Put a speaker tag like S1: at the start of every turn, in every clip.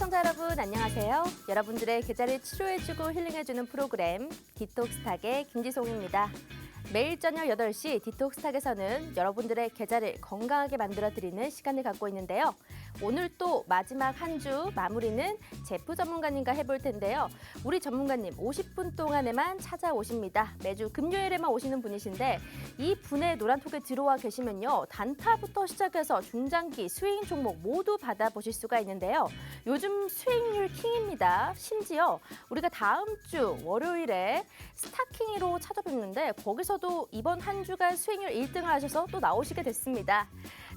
S1: 시청자 여러분 안녕하세요. 여러분들의 계좌를 치료해주고 힐링해주는 프로그램 디톡스탁의 김지송입니다. 매일 저녁 8시 디톡스탁에서는 여러분들의 계좌를 건강하게 만들어드리는 시간을 갖고 있는데요. 오늘 또 마지막 한 주 마무리는 제프 전문가님과 해볼 텐데요. 우리 전문가님 50분 동안에만 찾아오십니다. 매주 금요일에만 오시는 분이신데 이 분의 노란톡에 들어와 계시면요. 단타부터 시작해서 중장기, 스윙 종목 모두 받아보실 수가 있는데요. 요즘 수익률 킹입니다. 심지어 우리가 다음 주 월요일에 스타킹으로 찾아뵙는데 거기서도 이번 한 주간 수익률 1등을 하셔서 또 나오시게 됐습니다.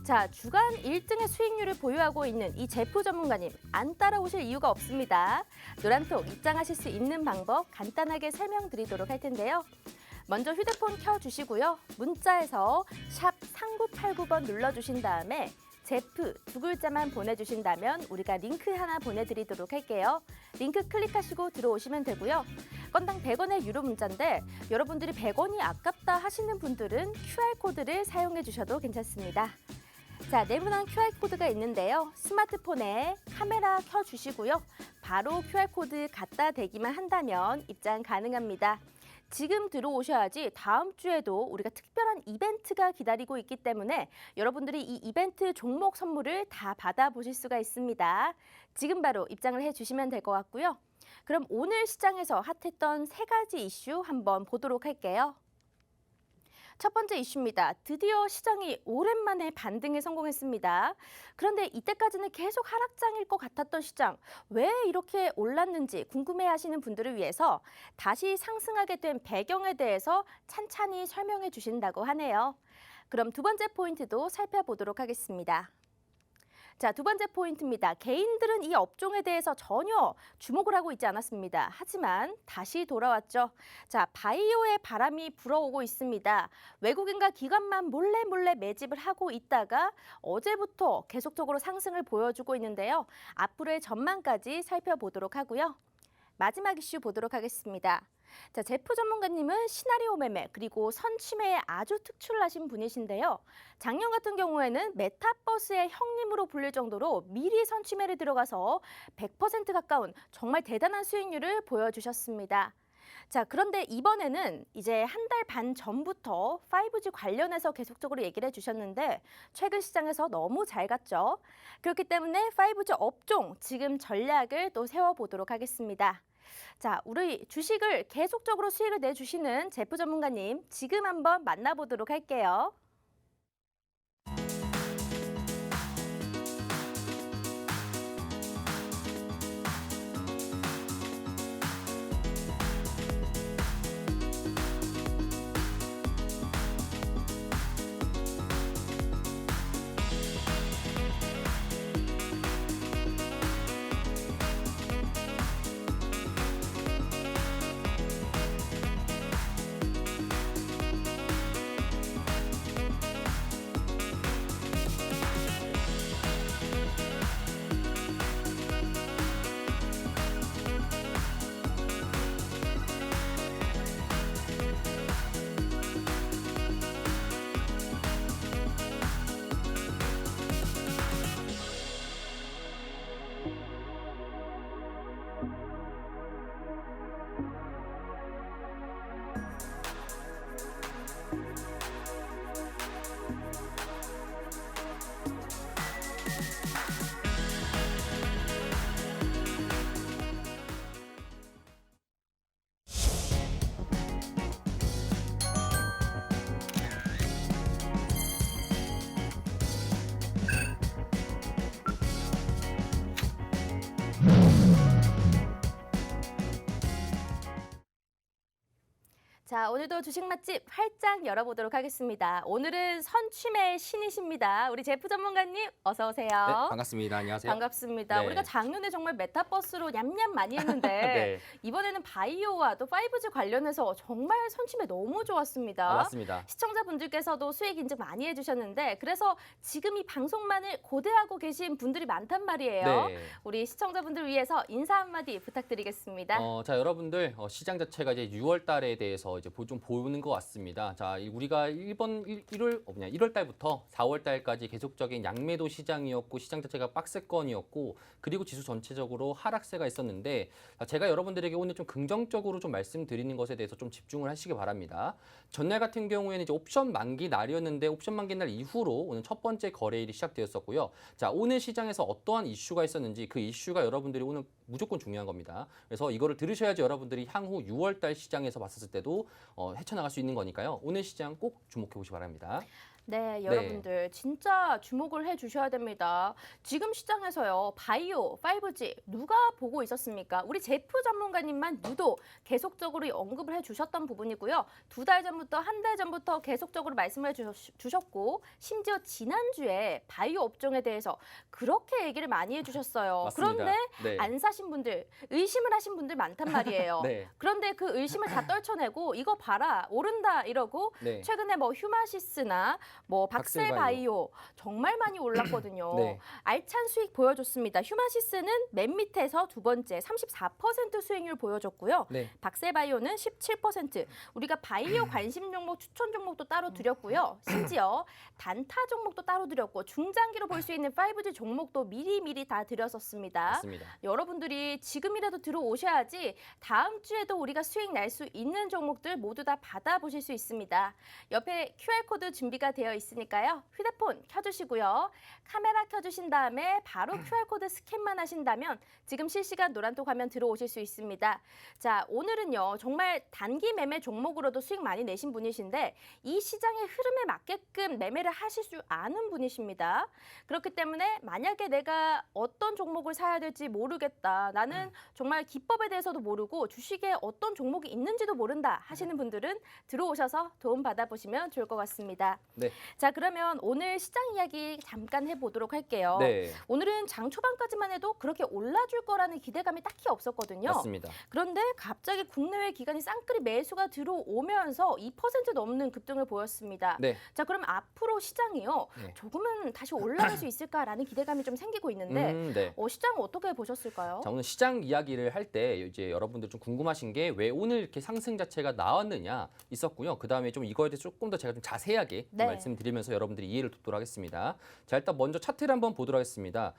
S1: 자, 주간 1등의 수익률을 보유하고 있는 이 제프 전문가님 안 따라오실 이유가 없습니다. 노란톡 입장하실 수 있는 방법 간단하게 설명드리도록 할 텐데요. 먼저 휴대폰 켜주시고요. 문자에서 샵 3989번 눌러주신 다음에 제프 두 글자만 보내주신다면 우리가 링크 하나 보내드리도록 할게요. 링크 클릭하시고 들어오시면 되고요. 건당 100원의 유료 문자인데 여러분들이 100원이 아깝다 하시는 분들은 QR코드를 사용해 주셔도 괜찮습니다. 자, 네모난 QR코드가 있는데요. 스마트폰에 카메라 켜주시고요. 바로 QR코드 갖다 대기만 한다면 입장 가능합니다. 지금 들어오셔야지 다음 주에도 우리가 특별한 이벤트가 기다리고 있기 때문에 여러분들이 이 이벤트 종목 선물을 다 받아보실 수가 있습니다. 지금 바로 입장을 해주시면 될 것 같고요. 그럼 오늘 시장에서 핫했던 3가지 이슈 한번 보도록 할게요. 첫 번째 이슈입니다. 드디어 시장이 오랜만에 반등에 성공했습니다. 그런데 이때까지는 계속 하락장일 것 같았던 시장, 왜 이렇게 올랐는지 궁금해하시는 분들을 위해서 다시 상승하게 된 배경에 대해서 찬찬히 설명해 주신다고 하네요. 그럼 두 번째 포인트도 살펴보도록 하겠습니다. 자, 두 번째 포인트입니다. 개인들은 이 업종에 대해서 전혀 주목을 하고 있지 않았습니다. 하지만 다시 돌아왔죠. 자, 바이오의 바람이 불어오고 있습니다. 외국인과 기관만 몰래 매집을 하고 있다가 어제부터 계속적으로 상승을 보여주고 있는데요. 앞으로의 전망까지 살펴보도록 하고요. 마지막 이슈 보도록 하겠습니다. 자, 제프 전문가님은 시나리오 매매 그리고 선취매에 아주 특출나신 분이신데요. 작년 같은 경우에는 메타버스의 형님으로 불릴 정도로 미리 선취매를 들어가서 100% 가까운 정말 대단한 수익률을 보여주셨습니다. 자, 그런데 이번에는 이제 한 달 반 전부터 5G 관련해서 계속적으로 얘기를 해주셨는데 최근 시장에서 너무 잘 갔죠. 그렇기 때문에 5G 업종 지금 전략을 또 세워보도록 하겠습니다. 자, 우리 주식을 계속적으로 수익을 내주시는 제프 전문가님 지금 한번 만나보도록 할게요. 자, 오늘도 주식 맛집 활짝 열어보도록 하겠습니다. 오늘은 선취매 신이십니다. 우리 제프 전문가님 어서 오세요.
S2: 네, 반갑습니다. 안녕하세요.
S1: 반갑습니다.
S2: 네.
S1: 우리가 작년에 정말 메타버스로 냠냠 많이 했는데
S2: 네.
S1: 이번에는 바이오와 또 5G 관련해서 정말 선취매 너무 좋았습니다.
S2: 맞습니다.
S1: 시청자분들께서도 수익 인증 많이 해주셨는데 그래서 지금 이 방송만을 고대하고 계신 분들이 많단 말이에요.
S2: 네.
S1: 우리 시청자분들 위해서 인사 한마디 부탁드리겠습니다.
S2: 자, 여러분들 시장 자체가 이제 6월 달에 대해서 이제 좀 보는 것 같습니다. 자, 우리가 1월 달부터 4월 달까지 계속적인 양매도 시장이었고 시장 자체가 박스권이었고 그리고 지수 전체적으로 하락세가 있었는데 제가 여러분들에게 오늘 좀 긍정적으로 좀 말씀드리는 것에 대해서 좀 집중을 하시기 바랍니다. 전날 같은 경우에는 이제 옵션 만기 날이었는데 옵션 만기 날 이후로 오늘 첫 번째 거래일이 시작되었었고요. 자, 오늘 시장에서 어떠한 이슈가 있었는지 그 이슈가 여러분들이 오늘 무조건 중요한 겁니다. 그래서 이거를 들으셔야지 여러분들이 향후 6월 달 시장에서 봤을 때도 헤쳐나갈 수 있는 거니까요. 오늘 시장 꼭 주목해 보시기 바랍니다.
S1: 네, 여러분들 진짜 주목을 해주셔야 됩니다. 지금 시장에서요, 바이오, 5G 누가 보고 있었습니까? 우리 제프 전문가님만 유독 계속적으로 언급을 해주셨던 부분이고요. 2달 전부터, 1달 전부터 계속적으로 말씀을 주셨고 심지어 지난주에 바이오 업종에 대해서 그렇게 얘기를 많이 해주셨어요.
S2: 맞습니다.
S1: 그런데
S2: 네.
S1: 안 사신 분들, 의심을 하신 분들 많단 말이에요.
S2: 네.
S1: 그런데 그 의심을 다 떨쳐내고 이거 봐라, 오른다 이러고
S2: 네.
S1: 최근에 뭐 휴마시스나 뭐 박셀바이오 정말 많이 올랐거든요.
S2: 네.
S1: 알찬 수익 보여줬습니다. 휴마시스는 맨 밑에서 두 번째 34% 수익률 보여줬고요.
S2: 네.
S1: 박셀바이오는 17%. 우리가 바이오 관심 종목 추천 종목도 따로 드렸고요. 심지어 단타 종목도 따로 드렸고 중장기로 볼 수 있는 5G 종목도 미리미리 다 드렸었습니다.
S2: 맞습니다.
S1: 여러분들이 지금이라도 들어오셔야지 다음 주에도 우리가 수익 날 수 있는 종목들 모두 다 받아보실 수 있습니다. 옆에 QR코드 준비가 되어 있으니까요. 휴대폰 켜주시고요. 카메라 켜주신 다음에 바로 QR코드 스캔만 하신다면 지금 실시간 노란톡 화면 들어오실 수 있습니다. 자, 오늘은요. 정말 단기 매매 종목으로도 수익 많이 내신 분이신데 이 시장의 흐름에 맞게끔 매매를 하실 줄 아는 분이십니다. 그렇기 때문에 만약에 내가 어떤 종목을 사야 될지 모르겠다. 나는 정말 기법에 대해서도 모르고 주식에 어떤 종목이 있는지도 모른다 하시는 분들은 들어오셔서 도움 받아보시면 좋을 것 같습니다.
S2: 네.
S1: 자, 그러면 오늘 시장 이야기 잠깐 해보도록 할게요.
S2: 네.
S1: 오늘은 장 초반까지만 해도 그렇게 올라줄 거라는 기대감이 딱히 없었거든요.
S2: 맞습니다.
S1: 그런데 갑자기 국내외 기관이 쌍끌이 매수가 들어오면서 2% 넘는 급등을 보였습니다.
S2: 네.
S1: 자, 그럼 앞으로 시장이요.
S2: 네.
S1: 조금은 다시 올라갈 수 있을까라는 기대감이 좀 생기고 있는데
S2: 네.
S1: 시장 어떻게 보셨을까요?
S2: 자, 오늘 시장 이야기를 할 때 이제 여러분들 좀 궁금하신 게 왜 오늘 이렇게 상승 자체가 나왔느냐 있었고요. 그다음에 좀 이거에 대해서 조금 더 제가 좀 자세하게
S1: 네.
S2: 말씀드리면서 여러분들이 이해를 돕도록 하겠습니다. 자, 일단 먼저 차트를 한번 보도록 하겠습니다.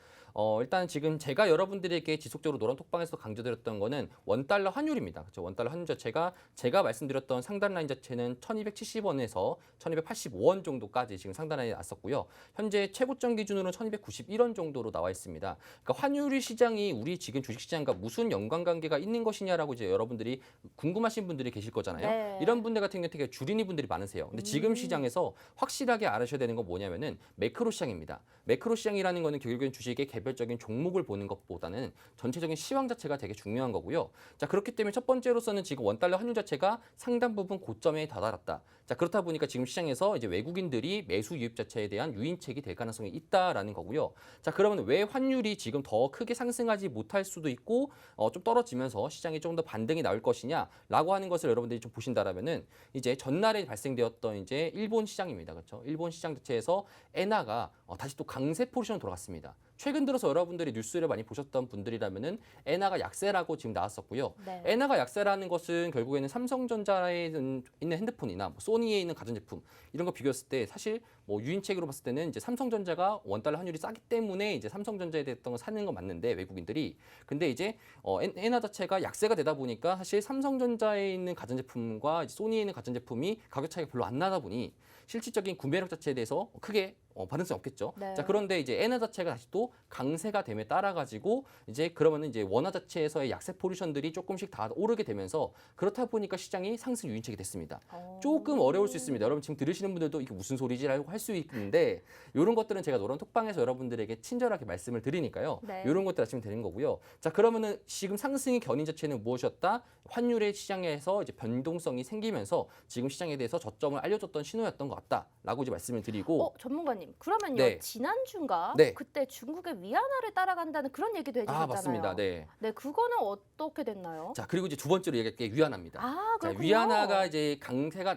S2: 일단 지금 제가 여러분들에게 지속적으로 노란 톡방에서 강조드렸던 거는 원달러 환율입니다. 그렇죠? 원달러 환율 자체가 제가 말씀드렸던 상단 라인 자체는 1270원에서 1285원 정도까지 지금 상단 라인에 났었고요. 현재 최고점 기준으로는 1291원 정도로 나와 있습니다. 그러니까 환율 시장이 우리 지금 주식시장과 무슨 연관관계가 있는 것이냐라고 이제 여러분들이 궁금하신 분들이 계실 거잖아요.
S1: 네.
S2: 이런 분들 같은 경우는 되게 줄이니 분들이 많으세요. 근데 지금 시장에서 확실하게 알아셔야 되는 건 뭐냐면은 매크로 시장입니다. 매크로 시장이라는 거는 결국엔 주식의 개별적인 종목을 보는 것보다는 전체적인 시황 자체가 되게 중요한 거고요. 자, 그렇기 때문에 첫 번째로서는 지금 원달러 환율 자체가 상당 부분 고점에 다다랐다. 자, 그렇다 보니까 지금 시장에서 이제 외국인들이 매수 유입 자체에 대한 유인책이 될 가능성이 있다라는 거고요. 자, 그러면 왜 환율이 지금 더 크게 상승하지 못할 수도 있고 좀 떨어지면서 시장이 좀 더 반등이 나올 것이냐라고 하는 것을 여러분들이 좀 보신다라면은 이제 전날에 발생되었던 이제 일본 시장입니다. 그렇죠? 일본 시장 자체에서 엔화가 다시 또 강세 포지션으로 돌아갔습니다. 최근 들어서 여러분들이 뉴스를 많이 보셨던 분들이라면은 엔화가 약세라고 지금 나왔었고요.
S1: 네.
S2: 엔화가 약세라는 것은 결국에는 삼성전자에 있는 핸드폰이나 뭐 소니에 있는 가전제품 이런 거 비교했을 때 사실 뭐 유인책으로 봤을 때는 이제 삼성전자가 원달러 환율이 싸기 때문에 이제 삼성전자에 대했던 거 사는 건 맞는데 외국인들이 근데 이제 엔화 자체가 약세가 되다 보니까 사실 삼성전자에 있는 가전제품과 소니에 있는 가전제품이 가격 차이가 별로 안 나다 보니 실질적인 구매력 자체에 대해서 크게 반응성이 없겠죠.
S1: 네.
S2: 자, 그런데 이제 엔화 자체가 다시 또 강세가 됨에 따라 가지고 이제 그러면은 이제 원화 자체에서의 약세 포지션들이 조금씩 다 오르게 되면서 그렇다 보니까 시장이 상승 유인책이 됐습니다. 조금 어려울 수 있습니다. 여러분 지금 들으시는 분들도 이게 무슨 소리지라고 할 수 있는데 이런 것들은 제가 노란 톡방에서 여러분들에게 친절하게 말씀을 드리니까요.
S1: 네.
S2: 이런 것들 아시면 되는 거고요. 자, 그러면은 지금 상승의 견인 자체는 무엇이었다? 환율의 시장에서 이제 변동성이 생기면서 지금 시장에 대해서 저점을 알려줬던 신호였던 것 같다라고 이제 말씀을 드리고
S1: 전문가님, 그러면요.
S2: 네.
S1: 지난주인가?
S2: 네.
S1: 그때 중국의 위안화를 따라간다는 그런 얘기도 해주셨잖아요.
S2: 맞습니다. 네.
S1: 네, 그거는 어떻게 됐나요?
S2: 자, 그리고 이제 두 번째로 얘기할 게 위안화입니다. 자,
S1: 그렇군요.
S2: 위안화가 이제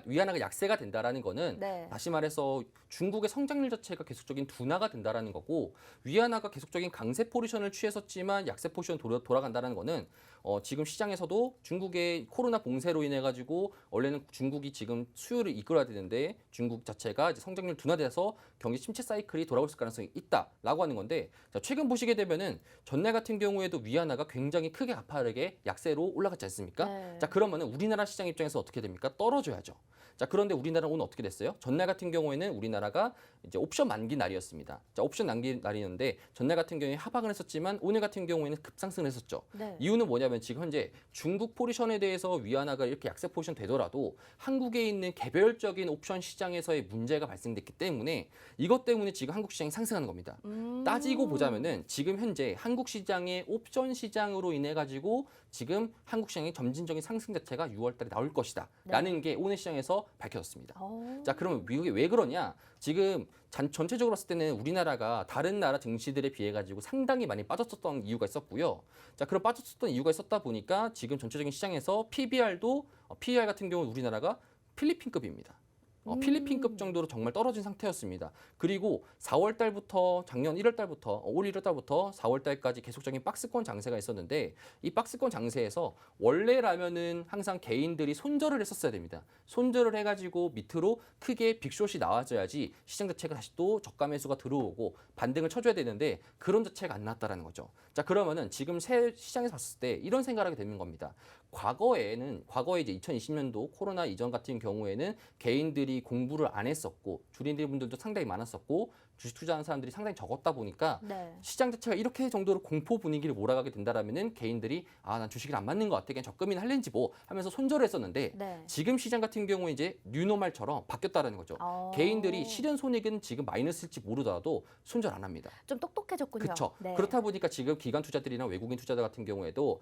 S2: 위안화가 약세가 된다라는 거는
S1: 네.
S2: 다시 말해서 중국의 성장률 자체가 계속적인 둔화가 된다라는 거고 위안화가 계속적인 강세 포지션을 취했었지만 약세 포지션 돌아간다는 거는 지금 시장에서도 중국의 코로나 봉쇄로 인해 가지고 원래는 중국이 지금 수요를 이끌어야 되는데 중국 자체가 이제 성장률 둔화돼서 경기 침체 사이클이 돌아올 가능성이 있다라고 하는 건데 자, 최근 보시게 되면은 전날 같은 경우에도 위안화가 굉장히 크게 가파르게 약세로 올라갔지 않습니까?
S1: 네.
S2: 자 그러면은 우리나라 시장 입장에서 어떻게 됩니까? 떨어져야죠. 자 그런데 우리나라 오늘 어떻게 됐어요? 전날 같은 경우에는 우리나라가 이제 옵션 만기 날이었습니다. 자 옵션 만기 날이었는데 전날 같은 경우에 하방을 했었지만 오늘 같은 경우에는 급상승을 했었죠.
S1: 네.
S2: 이유는 뭐냐면 지금 현재 중국 포지션에 대해서 위안화가 이렇게 약세 포지션 되더라도 한국에 있는 개별적인 옵션 시장에서의 문제가 발생됐기 때문에 이것 때문에 지금 한국 시장이 상승하는 겁니다. 따지고 보자면은 지금 현재 한국 시장의 옵션 시장으로 인해 가지고 지금 한국 시장의 점진적인 상승 자체가 6월 달에 나올 것이다라는 게 오늘 시장에서 밝혀졌습니다. 자, 그러면 미국이 왜 그러냐? 지금 전체적으로 봤을 때는 우리나라가 다른 나라 증시들에 비해 가지고 상당히 많이 빠졌었던 이유가 있었고요. 자, 그런 빠졌었던 이유가 있었다 보니까 지금 전체적인 시장에서 PBR도 PER 같은 경우는 우리나라가 필리핀급입니다. 필리핀급 정도로 정말 떨어진 상태였습니다. 그리고 4월 달부터 작년 1월 달부터 올 1월 달부터 4월 달까지 계속적인 박스권 장세가 있었는데 이 박스권 장세에서 원래라면은 항상 개인들이 손절을 했었어야 됩니다. 손절을 해가지고 밑으로 크게 빅숏이 나와줘야지 시장 자체가 다시 또 저가 매수가 들어오고 반등을 쳐줘야 되는데 그런 자체가 안 나왔다라는 거죠. 자 그러면은 지금 새 시장에서 봤을 때 이런 생각을 하게 되는 겁니다. 과거에 이제 2020년도 코로나 이전 같은 경우에는 개인들이 공부를 안 했었고 주린들 분들도 상당히 많았었고 주식 투자하는 사람들이 상당히 적었다 보니까
S1: 네.
S2: 시장 자체가 이렇게 정도로 공포 분위기를 몰아가게 된다라면은 개인들이 난 주식이 안 맞는 것 같아 그냥 적금이나 할렌지 뭐 하면서 손절을 했었는데
S1: 네.
S2: 지금 시장 같은 경우에 이제 뉴노멀처럼 바뀌었다라는 거죠. 개인들이 실현 손익은 지금 마이너스일지 모르더라도 손절 안 합니다.
S1: 좀 똑똑해졌군요.
S2: 그렇죠.
S1: 네.
S2: 그렇다 보니까 지금 기관 투자들이나 외국인 투자자 같은 경우에도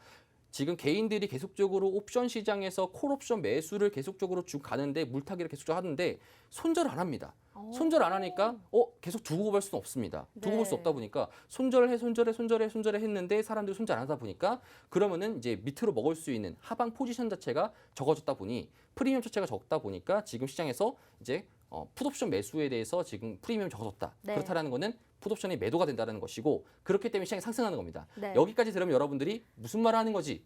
S2: 지금 개인들이 계속적으로 옵션 시장에서 콜옵션 매수를 계속적으로 쭉 가는데 물타기를 계속적으로 하는데 손절 안 합니다. 손절 안 하니까 계속 두고 볼 수는 없습니다. 두고 볼 수
S1: 네.
S2: 없다 보니까 손절해 했는데 사람들이 손절 안 하다 보니까 그러면은 이제 밑으로 먹을 수 있는 하방 포지션 자체가 적어졌다 보니 프리미엄 자체가 적다 보니까 지금 시장에서 이제 풋옵션 매수에 대해서 지금 프리미엄이 적어졌다.
S1: 네.
S2: 그렇다라는 거는 풋옵션이 매도가 된다는 것이고 그렇기 때문에 시장이 상승하는 겁니다.
S1: 네.
S2: 여기까지 들으면 여러분들이 무슨 말을 하는 거지?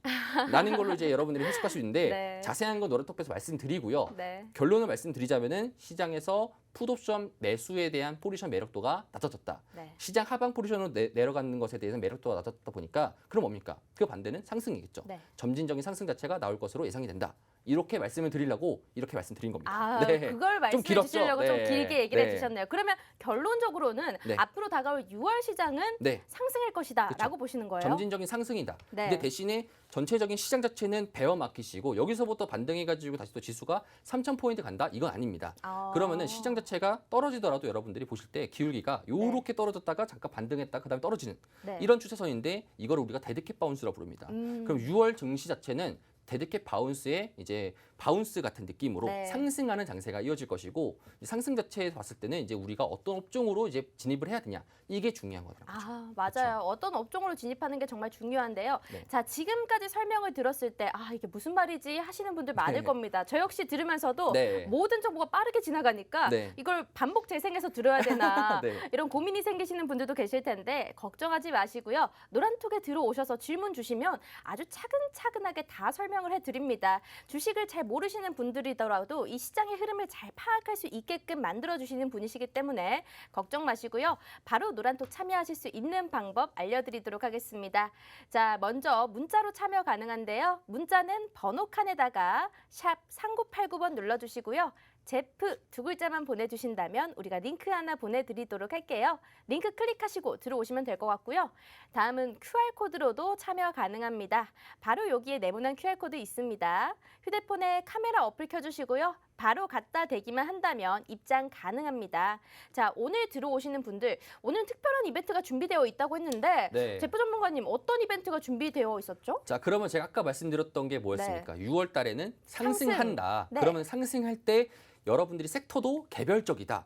S2: 라는 걸로 이제 여러분들이 해석할 수 있는데
S1: 네.
S2: 자세한 건 노란톡에서 말씀드리고요.
S1: 네.
S2: 결론을 말씀드리자면은 시장에서 풋옵션 매수에 대한 포지션 매력도가 낮아졌다.
S1: 네.
S2: 시장 하방 포지션으로 내려가는 것에 대해서 매력도가 낮아졌다 보니까 그럼 뭡니까? 그 반대는 상승이겠죠.
S1: 네.
S2: 점진적인 상승 자체가 나올 것으로 예상이 된다. 이렇게 말씀을 드리려고 이렇게 말씀드린 겁니다.
S1: 그걸 말씀해
S2: 길었죠?
S1: 주시려고 좀
S2: 네.
S1: 길게 얘기를
S2: 네.
S1: 해주셨네요. 그러면 결론적으로는
S2: 네.
S1: 앞으로 다가올 6월 시장은
S2: 네.
S1: 상승일 것이다라고
S2: 그쵸.
S1: 보시는 거예요.
S2: 점진적인 상승이다.
S1: 네.
S2: 근데 대신에 전체적인 시장 자체는 베어 마켓이고 여기서부터 반등해가지고 다시 또 지수가 3,000포인트 간다? 이건 아닙니다. 그러면은 시장 자체가 떨어지더라도 여러분들이 보실 때 기울기가 요렇게 떨어졌다가 잠깐 반등했다 그다음에 떨어지는
S1: 네.
S2: 이런 추세선인데 이걸 우리가 데드캣 바운스라고 부릅니다. 그럼 6월 증시 자체는 데드캣 바운스의 이제 바운스 같은 느낌으로
S1: 네.
S2: 상승하는 장세가 이어질 것이고 상승 자체에 봤을 때는 이제 우리가 어떤 업종으로 이제 진입을 해야 되냐 이게 중요한 거죠.
S1: 맞아요.
S2: 그쵸.
S1: 어떤 업종으로 진입하는 게 정말 중요한데요.
S2: 네.
S1: 자, 지금까지 설명을 들었을 때 이게 무슨 말이지 하시는 분들 많을
S2: 네.
S1: 겁니다. 저 역시 들으면서도
S2: 네.
S1: 모든 정보가 빠르게 지나가니까
S2: 네.
S1: 이걸 반복 재생해서 들어야 되나
S2: 네.
S1: 이런 고민이 생기시는 분들도 계실 텐데 걱정하지 마시고요. 노란톡에 들어오셔서 질문 주시면 아주 차근차근하게 다 설명을 해드립니다. 주식을 잘 모르시는 분들이더라도 이 시장의 흐름을 잘 파악할 수 있게끔 만들어주시는 분이시기 때문에 걱정 마시고요. 바로 노란톡 참여하실 수 있는 방법 알려드리도록 하겠습니다. 자, 먼저 문자로 참여 가능한데요. 문자는 번호 칸에다가 샵 3989번 눌러주시고요. 제프 두 글자만 보내주신다면 우리가 링크 하나 보내드리도록 할게요. 링크 클릭하시고 들어오시면 될 것 같고요. 다음은 QR코드로도 참여 가능합니다. 바로 여기에 네모난 QR코드 있습니다. 휴대폰에 카메라 어플 켜주시고요. 바로 갖다 대기만 한다면 입장 가능합니다. 자, 오늘 들어오시는 분들, 오늘 특별한 이벤트가 준비되어 있다고 했는데
S2: 네.
S1: 제프 전문가님 어떤 이벤트가 준비되어 있었죠?
S2: 자, 그러면 제가 아까 말씀드렸던 게 뭐였습니까? 6월 달에는 상승한다.
S1: 네.
S2: 그러면 상승할 때 여러분들이 섹터도 개별적이다.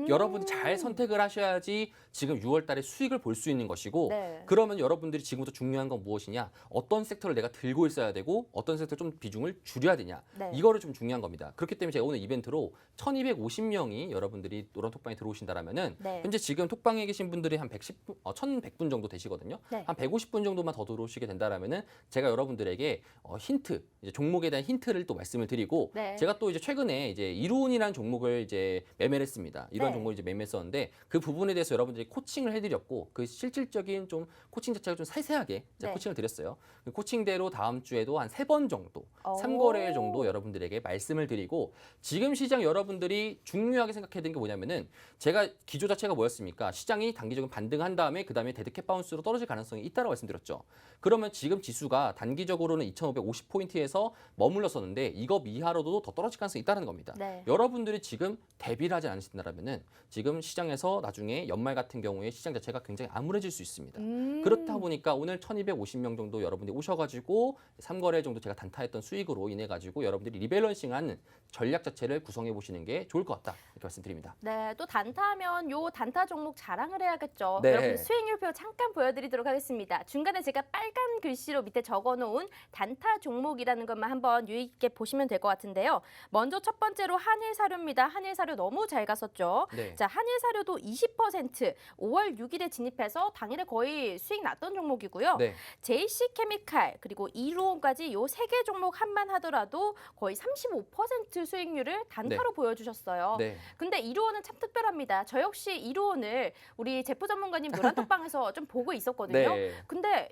S2: 여러분 잘 선택을 하셔야지 지금 6월 달에 수익을 볼 수 있는 것이고
S1: 네.
S2: 그러면 여러분들이 지금부터 중요한 건 무엇이냐? 어떤 섹터를 내가 들고 있어야 되고 어떤 섹터 좀 비중을 줄여야 되냐?
S1: 네.
S2: 이거를 좀 중요한 겁니다. 그렇기 때문에 제가 오늘 이벤트로 1250명이 여러분들이 노란 톡방에 들어오신다라면은
S1: 네.
S2: 현재 지금 톡방에 계신 분들이 한 1100분 정도 되시거든요.
S1: 네.
S2: 한 150분 정도만 더 들어오시게 된다라면은 제가 여러분들에게 힌트, 이제 종목에 대한 힌트를 또 말씀을 드리고
S1: 네.
S2: 제가 또 이제 최근에 이제 이루온이라는 종목을 이제 매매를 했습니다. 이런
S1: 네.
S2: 종목을 이제 매매했었는데 그 부분에 대해서 여러분들이 코칭을 해드렸고 그 실질적인 좀 코칭 자체가 좀 세세하게 이제
S1: 네.
S2: 코칭을 드렸어요. 그 코칭대로 다음 주에도 한 3번 정도,
S1: 오.
S2: 3거래 정도 여러분들에게 말씀을 드리고 지금 시장 여러분들이 중요하게 생각해야 되는 게 뭐냐면은 제가 기조 자체가 뭐였습니까? 시장이 단기적인 반등한 다음에 그 다음에 데드캣 바운스로 떨어질 가능성이 있다고 말씀드렸죠. 그러면 지금 지수가 단기적으로는 2,550포인트에서 머물렀었는데 이거 미하로도 더 떨어질 가능성이 있다는 겁니다.
S1: 네.
S2: 여러분들이 지금 대비를 하지 않으신다면은 지금 시장에서 나중에 연말 같은 경우에 시장 자체가 굉장히 암울해질 수 있습니다. 그렇다 보니까 오늘 1250명 정도 여러분들이 오셔가지고 3거래 정도 제가 단타했던 수익으로 인해 가지고 여러분들이 리밸런싱한 전략 자체를 구성해 보시는 게 좋을 것 같다 이렇게 말씀드립니다.
S1: 네, 또 단타하면 요 단타 종목 자랑을 해야겠죠.
S2: 네.
S1: 여러분 수익률표 잠깐 보여드리도록 하겠습니다. 중간에 제가 빨간 글씨로 밑에 적어놓은 단타 종목이라는 것만 한번 유의 있게 보시면 될 것 같은데요. 먼저 첫 번째로 한일사료입니다. 한일사료 너무 잘 갔었죠.
S2: 네.
S1: 자, 한일사료도 20% 5월 6일에 진입해서 당일에 거의 수익 났던 종목이고요.
S2: 네.
S1: JC케미칼 그리고 이루온까지 요 세 개 종목 한만 하더라도 거의 35% 수익률을 단타로 보여주셨어요.
S2: 네.
S1: 근데 이루온은 참 특별합니다. 저 역시 이루온을 우리 제프 전문가님 노란톡방에서 좀 보고 있었거든요.
S2: 네.
S1: 근데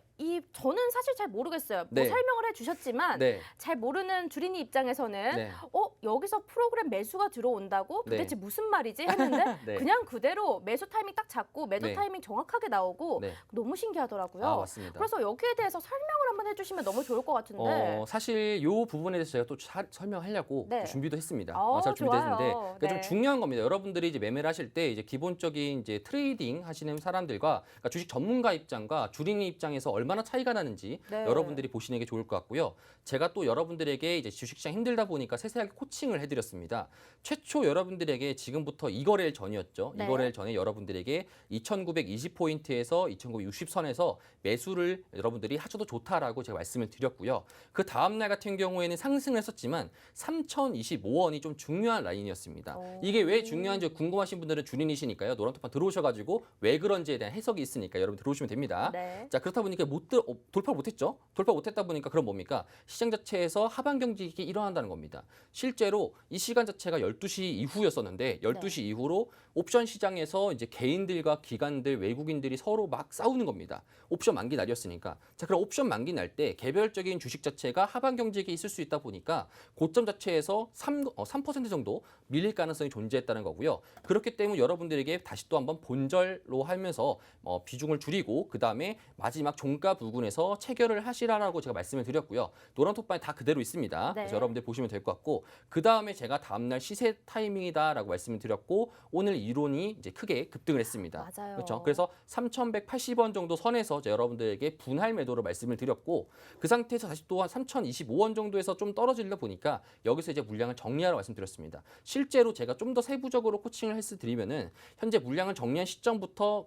S1: 저는 사실 잘 모르겠어요. 뭐
S2: 네.
S1: 설명을 해주셨지만
S2: 네.
S1: 잘 모르는 주린이 입장에서는
S2: 네.
S1: 여기서 프로그램 매수가 들어온다고?
S2: 네.
S1: 도대체 무슨 말이지? 했는데
S2: 네.
S1: 그냥 그대로 매수 타이밍 딱 잡고 매도
S2: 네.
S1: 타이밍 정확하게 나오고
S2: 네.
S1: 너무 신기하더라고요.
S2: 아, 맞습니다.
S1: 그래서 여기에 대해서 설명을 한번 해주시면 너무 좋을 것 같은데.
S2: 사실 이 부분에 대해서 제가 또 설명하려고
S1: 네.
S2: 준비도 했습니다.
S1: 좋아요.
S2: 잘 준비됐는데 그러니까 좀
S1: 네.
S2: 중요한 겁니다. 여러분들이 이제 매매를 하실 때 이제 기본적인 이제 트레이딩 하시는 사람들과 그러니까 주식 전문가 입장과 주린이 입장에서 얼마나 차이가 나는지
S1: 네.
S2: 여러분들이 보시는 게 좋을 것 같고요. 제가 또 여러분들에게 이제 주식시장 힘들다 보니까 세세하게 코칭을 해드렸습니다. 최초 여러분들에게 지금부터 이거래일 전이었죠.
S1: 네.
S2: 이거래일 전에 여러분들에게 2,920포인트에서 2,960선에서 매수를 여러분들이 하셔도 좋다라고 제가 말씀을 드렸고요. 그 다음날 같은 경우에는 상승을 했었지만 3,025원이 좀 중요한 라인이었습니다.
S1: 오.
S2: 이게 왜 중요한지 궁금하신 분들은 주린이시니까요. 노란톡방 들어오셔가지고 왜 그런지에 대한 해석이 있으니까 여러분 들어오시면 됩니다.
S1: 네.
S2: 자, 그렇다 보니까 돌파 못했죠. 돌파 못했다 보니까 그럼 뭡니까? 시장 자체에서 하반 경직이 일어난다는 겁니다. 실제로 이 시간 자체가 12시 이후였었는데 12시 이후로 옵션 시장에서 이제 개인들과 기관들, 외국인들이 서로 막 싸우는 겁니다. 옵션 만기 날이었으니까. 자, 그럼 옵션 만기 날 때 개별적인 주식 자체가 하반 경직이 있을 수 있다 보니까 고점 자체에서 3% 정도 밀릴 가능성이 존재했다는 거고요. 그렇기 때문에 여러분들에게 다시 또 한번 본절로 하면서 비중을 줄이고 그다음에 마지막 종가 부근에서 체결을 하시라라고 제가 말씀을 드렸고요. 노란톡방에 다 그대로 있습니다.
S1: 네.
S2: 그래서 여러분들 보시면 될 것 같고 그다음에 제가 다음날 시세 타이밍이다라고 말씀을 드렸고 오늘 이론이 이제 크게 급등을 했습니다.
S1: 맞아요.
S2: 그렇죠. 그래서 3,180원 정도 선에서 제가 여러분들에게 분할 매도를 말씀을 드렸고 그 상태에서 다시 또 한 3,025원 정도에서 좀 떨어지려 보니까 여기서 이제 물량을 정리하라고 말씀드렸습니다. 실제로 제가 좀 더 세부적으로 코칭을 해드리면은 현재 물량을 정리한 시점부터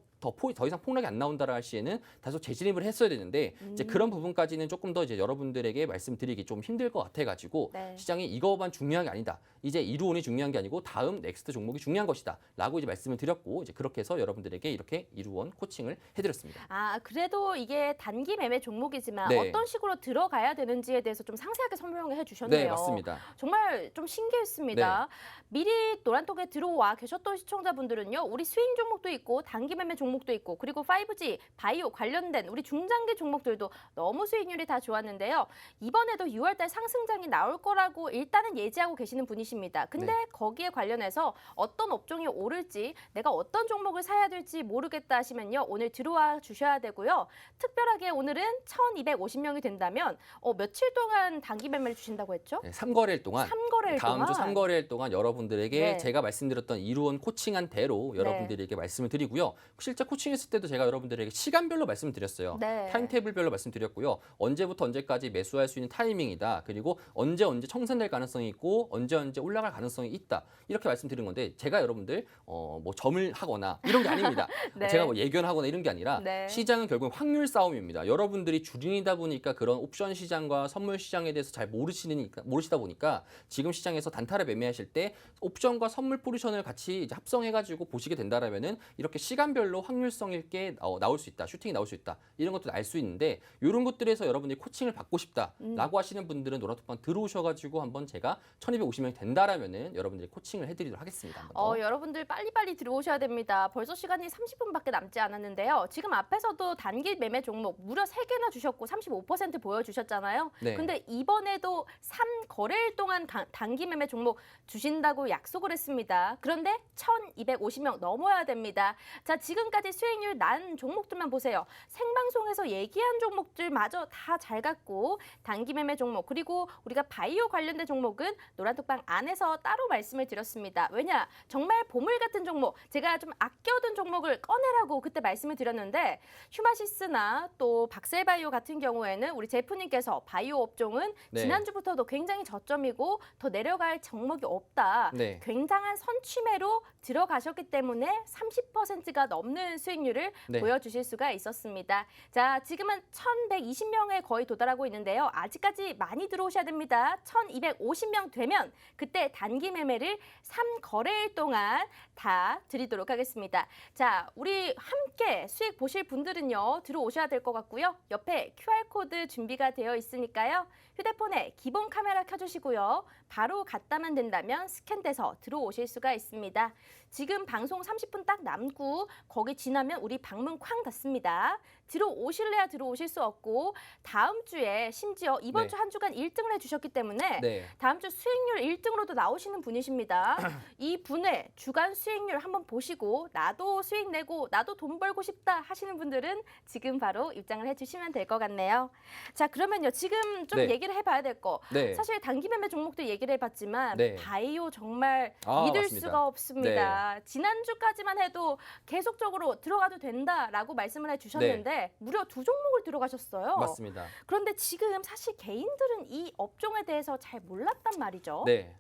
S2: 더 이상 폭락이 안 나온다라 할 시에는 다소 재진입을 했어야 되는데 이제 그런 부분까지는 조금 더 이제 여러분들에게 말씀드리기 좀 힘들 것 같아가지고
S1: 네.
S2: 시장이 이거만 중요한 게 아니다. 이제 이루온이 중요한 게 아니고 다음 넥스트 종목이 중요한 것이다라고 이제 말씀을 드렸고 이제 그렇게 해서 여러분들에게 이렇게 이루온 코칭을 해드렸습니다.
S1: 그래도 이게 단기 매매 종목이지만
S2: 네.
S1: 어떤 식으로 들어가야 되는지에 대해서 좀 상세하게 설명을 해주셨네요.
S2: 네, 맞습니다.
S1: 정말 좀 신기했습니다.
S2: 네.
S1: 미리 노란톡에 들어와 계셨던 시청자분들은요. 우리 스윙 종목도 있고 단기 매매 종목도 있고 그리고 5G, 바이오 관련된 우리 중장기 종목들도 너무 수익률이 다 좋았는데요. 이번에도 6월달 상승장이 나올 거라고 일단은 예지하고 계시는 분이십니다. 근데
S2: 네.
S1: 거기에 관련해서 어떤 업종이 오를지 내가 어떤 종목을 사야 될지 모르겠다 하시면요. 오늘 들어와 주셔야 되고요. 특별하게 오늘은 1,250명이 된다면 며칠 동안 단기 매매를 주신다고 했죠?
S2: 네, 3거래일 동안
S1: 3거래일
S2: 다음 주
S1: 동안.
S2: 3거래일 동안 여러분들에게
S1: 네.
S2: 제가 말씀드렸던 이루온 코칭한 대로 여러분들에게 말씀을 드리고요. 실제 실제 코칭했을 때도 제가 여러분들에게 시간별로 말씀드렸어요.
S1: 네.
S2: 타임테이블별로 말씀드렸고요. 언제부터 언제까지 매수할 수 있는 타이밍이다. 그리고 언제 청산될 가능성이 있고 언제 올라갈 가능성이 있다. 이렇게 말씀드린 건데 제가 여러분들 뭐 점을 하거나 이런 게 아닙니다.
S1: 네.
S2: 제가 뭐 예견하거나 이런 게 아니라
S1: 네.
S2: 시장은 결국 확률 싸움입니다. 여러분들이 주린이다 보니까 그런 옵션 시장과 선물 시장에 대해서 잘 모르시다 보니까 지금 시장에서 단타를 매매하실 때 옵션과 선물 포지션을 같이 이제 합성해가지고 보시게 된다라면은 이렇게 시간별로 확률성 있게 나올 수 있다, 슈팅이 나올 수 있다 이런 것도 알 수 있는데 이런 것들에서 여러분들이 코칭을 받고 싶다라고 하시는 분들은 노란톡방 들어오셔가지고 한번 제가 1,250명이 된다라면은 여러분들이 코칭을 해드리도록 하겠습니다. 한번 더.
S1: 여러분들 빨리빨리 들어오셔야 됩니다. 벌써 시간이 30분밖에 남지 않았는데요. 지금 앞에서도 단기 매매 종목 무려 3개나 주셨고 35% 보여주셨잖아요.
S2: 네.
S1: 근데 이번에도 3거래일 동안 단기 매매 종목 주신다고 약속을 했습니다. 그런데 1,250명 넘어야 됩니다. 자, 지금까지 수익률 난 종목들만 보세요. 생방송에서 얘기한 종목들마저 다 잘 갔고 단기 매매 종목 그리고 우리가 바이오 관련된 종목은 노란톡방 안에서 따로 말씀을 드렸습니다. 왜냐? 정말 보물 같은 종목, 제가 좀 아껴둔 종목을 꺼내라고 그때 말씀을 드렸는데 휴마시스나 또 박셀바이오 같은 경우에는 우리 제프님께서 바이오 업종은
S2: 네.
S1: 지난주부터도 굉장히 저점이고 더 내려갈 종목이 없다.
S2: 네.
S1: 굉장한 선취매로 들어가셨기 때문에 30%가 넘는 수익률을
S2: 네.
S1: 보여주실 수가 있었습니다. 자, 지금은 1,120명에 거의 도달하고 있는데요. 아직까지 많이 들어오셔야 됩니다. 1,250명 되면 그때 단기 매매를 3거래일 동안 다 드리도록 하겠습니다. 자, 우리 함께 수익 보실 분들은요. 들어오셔야 될 것 같고요. 옆에 QR코드 준비가 되어 있으니까요. 휴대폰에 기본 카메라 켜주시고요. 바로 갔다만 된다면 스캔돼서 들어오실 수가 있습니다. 지금 방송 30분 딱 남고 거기 지나면 우리 방문 쾅 닫습니다. 들어오실래야 들어오실 수 없고 다음 주에 심지어 이번
S2: 네.
S1: 주 한 주간 1등을 해주셨기 때문에
S2: 네.
S1: 다음 주 수익률 1등으로도 나오시는 분이십니다. 이 분의 주간 수익률 한번 보시고 나도 수익 내고 나도 돈 벌고 싶다 하시는 분들은 지금 바로 입장을 해주시면 될 것 같네요. 자, 그러면요. 지금 좀
S2: 네.
S1: 얘기를 해봐야 될 거.
S2: 네.
S1: 사실 단기 매매 종목도 얘기를 해봤지만
S2: 네.
S1: 바이오 정말
S2: 아,
S1: 믿을
S2: 맞습니다.
S1: 수가 없습니다. 지난주까지만 해도 계속적으로 들어가도 된다라고 말씀을 해주셨는데 무려 2종목을 들어가셨어요.
S2: 맞습니다.
S1: 그런데 지금 사실 개인들은 이 업종에 대해서 잘 몰랐단 말이죠.
S2: 네.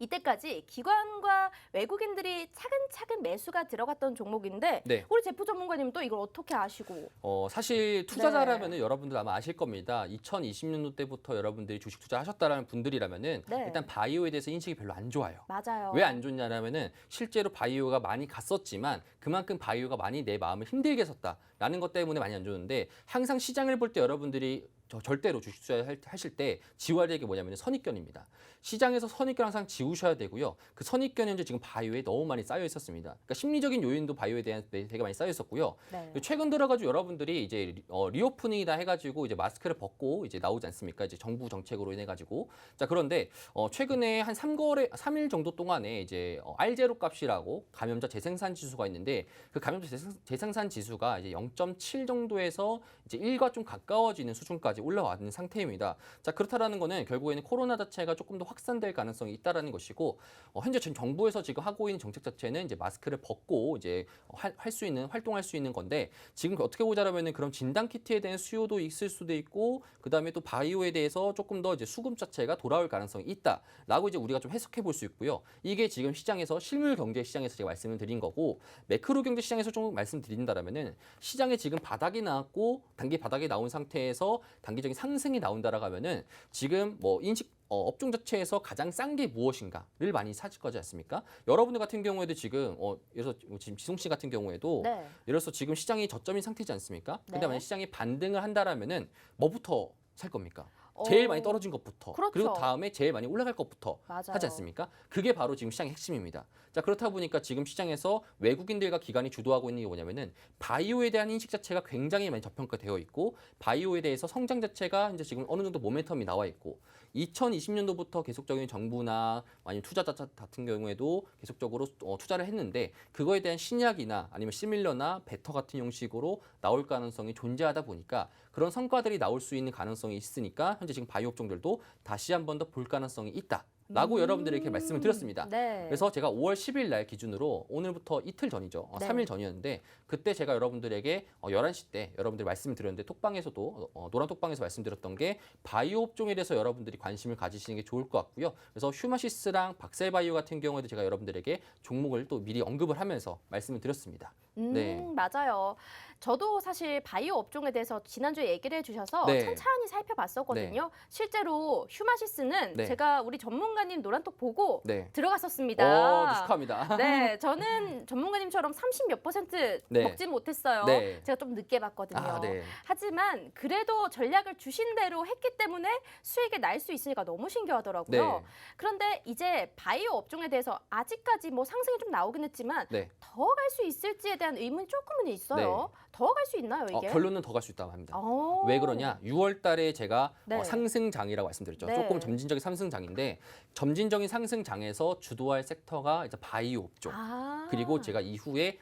S1: 이때까지 기관과 외국인들이 차근차근 매수가 들어갔던 종목인데
S2: 네.
S1: 우리 제프 전문가님도 이걸 어떻게 아시고?
S2: 사실 투자자라면은 여러분들 아마 아실 겁니다. 2020년도 때부터 여러분들이 주식 투자하셨다라는 분들이라면은
S1: 네.
S2: 일단 바이오에 대해서 인식이 별로 안 좋아요.
S1: 맞아요.
S2: 왜 안 좋냐라면은 실제로 바이오가 많이 갔었지만 그만큼 바이오가 많이 내 마음을 힘들게 했었다라는 것 때문에 많이 안 좋은데 항상 시장을 볼 때 여러분들이 절대로 주식 투자하실 때 지워야 될 게 뭐냐면 선입견입니다. 시장에서 선입견 항상 지우셔야 되고요. 그 선입견이 현재 지금 바이오에 너무 많이 쌓여 있었습니다. 그러니까 심리적인 요인도 바이오에 대한 되게 많이 쌓여 있었고요.
S1: 네.
S2: 최근 들어가지고 여러분들이 이제 리오프닝이다 해가지고 이제 마스크를 벗고 이제 나오지 않습니까? 이제 정부 정책으로 인해 가지고 자 그런데 최근에 한 3일 정도 동안에 이제 R0 값이라고 감염자 재생산 지수가 있는데 그 감염자 재생산 지수가 이제 0.7 정도에서 이제 1과 좀 가까워지는 수준까지 올라와 있는 상태입니다. 자 그렇다라는 거는 결국에는 코로나 자체가 조금 더 확산될 가능성이 있다라는 것이고 현재 지금 정부에서 지금 하고 있는 정책 자체는 이제 마스크를 벗고 이제 활동할 수 있는 건데 지금 어떻게 보자면은 그런 진단 키트에 대한 수요도 있을 수도 있고 그다음에 또 바이오에 대해서 조금 더 이제 수급 자체가 돌아올 가능성이 있다라고 이제 우리가 좀 해석해 볼 수 있고요. 이게 지금 시장에서 실물 경제 시장에서 제가 말씀을 드린 거고 매크로 경제 시장에서 좀 말씀드린다라면은 시장에 지금 바닥이 나왔고 단기 바닥이 나온 상태에서 단기적인 상승이 나온다라고 하면은 지금 뭐 업종 자체에서 가장 싼 게 무엇인가를 많이 사실 거지 않습니까? 여러분들 같은 경우에도 지금 예를 들어서 지금 지송 씨 같은 경우에도
S1: 네.
S2: 예를 들어서 지금 시장이 저점인 상태지 않습니까? 근데
S1: 네.
S2: 만약 시장이 반등을 한다라면은 뭐부터 살 겁니까? 제일 많이 떨어진 것부터
S1: 그렇죠.
S2: 그리고 다음에 제일 많이 올라갈 것부터
S1: 맞아요.
S2: 하지 않습니까? 그게 바로 지금 시장의 핵심입니다. 자 그렇다 보니까 지금 시장에서 외국인들과 기관이 주도하고 있는 게 뭐냐면은 바이오에 대한 인식 자체가 굉장히 많이 저평가되어 있고 바이오에 대해서 성장 자체가 이제 지금 어느 정도 모멘텀이 나와 있고 2020년도부터 계속적인 정부나 아니면 투자자 같은 경우에도 계속적으로 투자를 했는데 그거에 대한 신약이나 아니면 시밀러나 베터 같은 형식으로 나올 가능성이 존재하다 보니까 그런 성과들이 나올 수 있는 가능성이 있으니까 현재 지금 바이오 업종들도 다시 한 번 더 볼 가능성이 있다. 라고 여러분들에게 이렇게 말씀을 드렸습니다.
S1: 네.
S2: 그래서 제가 5월 10일 날 기준으로 오늘부터 이틀 전이죠.
S1: 네.
S2: 3일 전이었는데 그때 제가 여러분들에게 11시 때 여러분들이 말씀을 드렸는데 톡방에서도 노란 톡방에서 말씀드렸던 게 바이오 업종에 대해서 여러분들이 관심을 가지시는 게 좋을 것 같고요. 그래서 휴마시스랑 박셀바이오 같은 경우에도 제가 여러분들에게 종목을 또 미리 언급을 하면서 말씀을 드렸습니다. 네.
S1: 맞아요. 저도 사실 바이오 업종에 대해서 지난주에 얘기를 해주셔서
S2: 네.
S1: 찬찬히 살펴봤었거든요. 실제로 휴마시스는
S2: 네.
S1: 제가 우리 전문가님 노란톡 보고
S2: 네.
S1: 들어갔었습니다.
S2: 축하합니다.
S1: 네, 저는 전문가님처럼 30몇%
S2: 네.
S1: 먹진 못했어요.
S2: 네.
S1: 제가 좀 늦게 봤거든요.
S2: 네.
S1: 하지만 그래도 전략을 주신 대로 했기 때문에 수익이 날 수 있으니까 너무 신기하더라고요.
S2: 네.
S1: 그런데 이제 바이오 업종에 대해서 아직까지 뭐 상승이 좀 나오긴 했지만
S2: 네.
S1: 더 갈 수 있을지에 대한 의문이 조금은 있어요. 더 갈 수 있나요, 이게?
S2: 결론은 더 갈 수 있다고 합니다.
S1: 오.
S2: 왜 그러냐? 6월 달에 제가
S1: 네.
S2: 상승장이라고 말씀드렸죠.
S1: 네.
S2: 조금 점진적인 상승장인데 점진적인 상승장에서 주도할 섹터가 이제 바이오 업종. 그리고 제가 이후에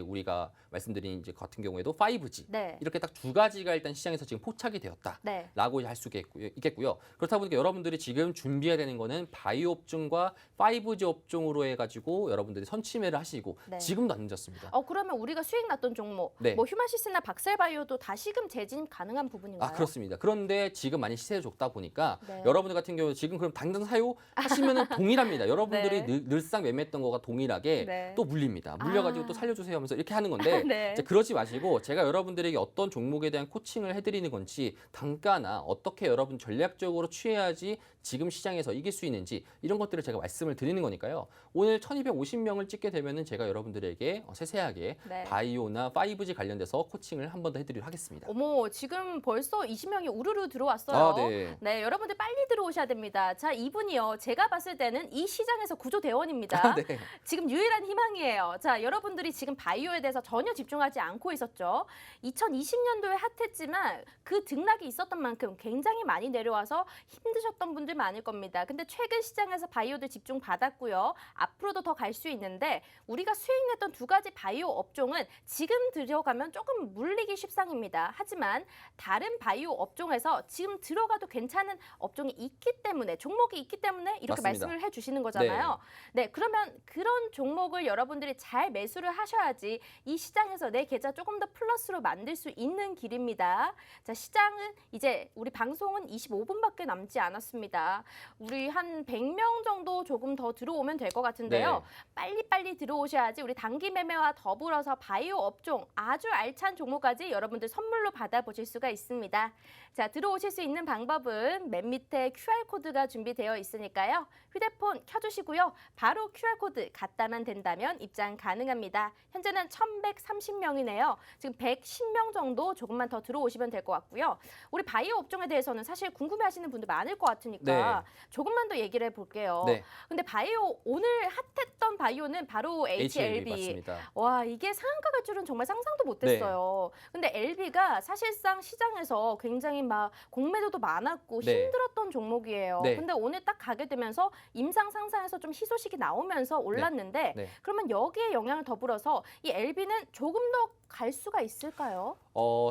S2: 우리가 말씀드린 이제 같은 경우에도 5G.
S1: 네.
S2: 이렇게 딱 두 가지가 일단 시장에서 지금 포착이 되었다.
S1: 네.
S2: 라고 할 수 있겠고요. 그렇다 보니까 여러분들이 지금 준비해야 되는 거는 바이오 업종과 5G 업종으로 해가지고 여러분들이 선취매를 하시고
S1: 네.
S2: 지금도 안 늦었습니다.
S1: 그러면 우리가 수익 났던 종목,
S2: 네.
S1: 뭐 휴마시스나 박셀바이오도 다시금 재진입 가능한 부분인가요?
S2: 그렇습니다. 그런데 지금 많이 시세를 줬다 보니까
S1: 네.
S2: 여러분들 같은 경우 지금 그럼 당장 사요 하시면 동일합니다. 여러분들이
S1: 네.
S2: 늘상 매매했던 거가 동일하게
S1: 네.
S2: 또 물립니다. 물려가지고 또 살려주세요 하면서 이렇게 하는 건데
S1: 네.
S2: 이제 그러지 마시고 제가 여러분들에게 어떤 종목에 대한 코칭을 해드리는 건지 단가나 어떻게 여러분 전략적으로 취해야지 지금 시장에서 이길 수 있는지 이런 것들을 제가 말씀을 드리는 거니까요. 오늘 1250명을 찍게 되면은 제가 여러분들에게 세세하게
S1: 네.
S2: 바이오나 5G 관련돼서 코칭을 한 번 더 해드리도록 하겠습니다.
S1: 어머, 지금 벌써 20명이 우르르 들어왔어요.
S2: 네.
S1: 네, 여러분들 빨리 들어오셔야 됩니다. 자, 이분이요. 제가 봤을 때는 이 시장에서 구조대원입니다.
S2: 네.
S1: 지금 유일한 희망이에요. 자, 여러분들이 지금 바이오에 대해서 전혀 집중하지 않고 있었죠. 2020년도에 핫했지만 그 등락이 있었던 만큼 굉장히 많이 내려와서 힘드셨던 분들 많을 겁니다. 근데 최근 시장에서 바이오들 집중 받았고요. 앞으로도 더 갈 수 있는데 우리가 수익 냈던 두 가지 바이오 업종은 지금 들어가면 조금 물리기 쉽상입니다. 하지만 다른 바이오 업종에서 지금 들어가도 괜찮은 업종이 있기 때문에 종목이 있기 때문에 이렇게
S2: 맞습니다.
S1: 말씀을 해주시는 거잖아요. 네, 그러면 그런 종목을 여러분들이 잘 매수를 하셔야지 이 시장에서 내 계좌 조금 더 플러스로 만들 수 있는 길입니다. 자, 시장은 이제 우리 방송은 25분밖에 남지 않았습니다. 우리 한 100명 정도 조금 더 들어오면 될 것 같은데요. 빨리빨리 들어오셔야지 우리 단기 매매와 더불어서 바이오 업종 아주 알찬 종목까지 여러분들 선물로 받아보실 수가 있습니다. 자, 들어오실 수 있는 방법은 맨 밑에 QR코드가 준비되어 있으니까요. 휴대폰 켜주시고요. 바로 QR코드 갖다만 된다면 입장 가능합니다. 현재는 1130명이네요. 지금 110명 정도 조금만 더 들어오시면 될 것 같고요. 우리 바이오 업종에 대해서는 사실 궁금해하시는 분들 많을 것 같으니까 조금만 더 얘기를 해볼게요.
S2: 네.
S1: 근데 바이오 오늘 핫했던 바이오는 바로 HLB.
S2: 맞습니다.
S1: 와, 이게 상한가 갈 줄은 정말 상상도 못했어요. 근데 LB가 사실상 시장에서 굉장히 막 공매도도 많았고
S2: 네.
S1: 힘들었던 종목이에요.
S2: 네.
S1: 근데 오늘 딱 가게 되면서 임상 상상에서 좀 희소식이 나오면서 올랐는데
S2: 네.
S1: 그러면 여기에 영향을 더불어서 이 LB는 조금 더 갈 수가 있을까요?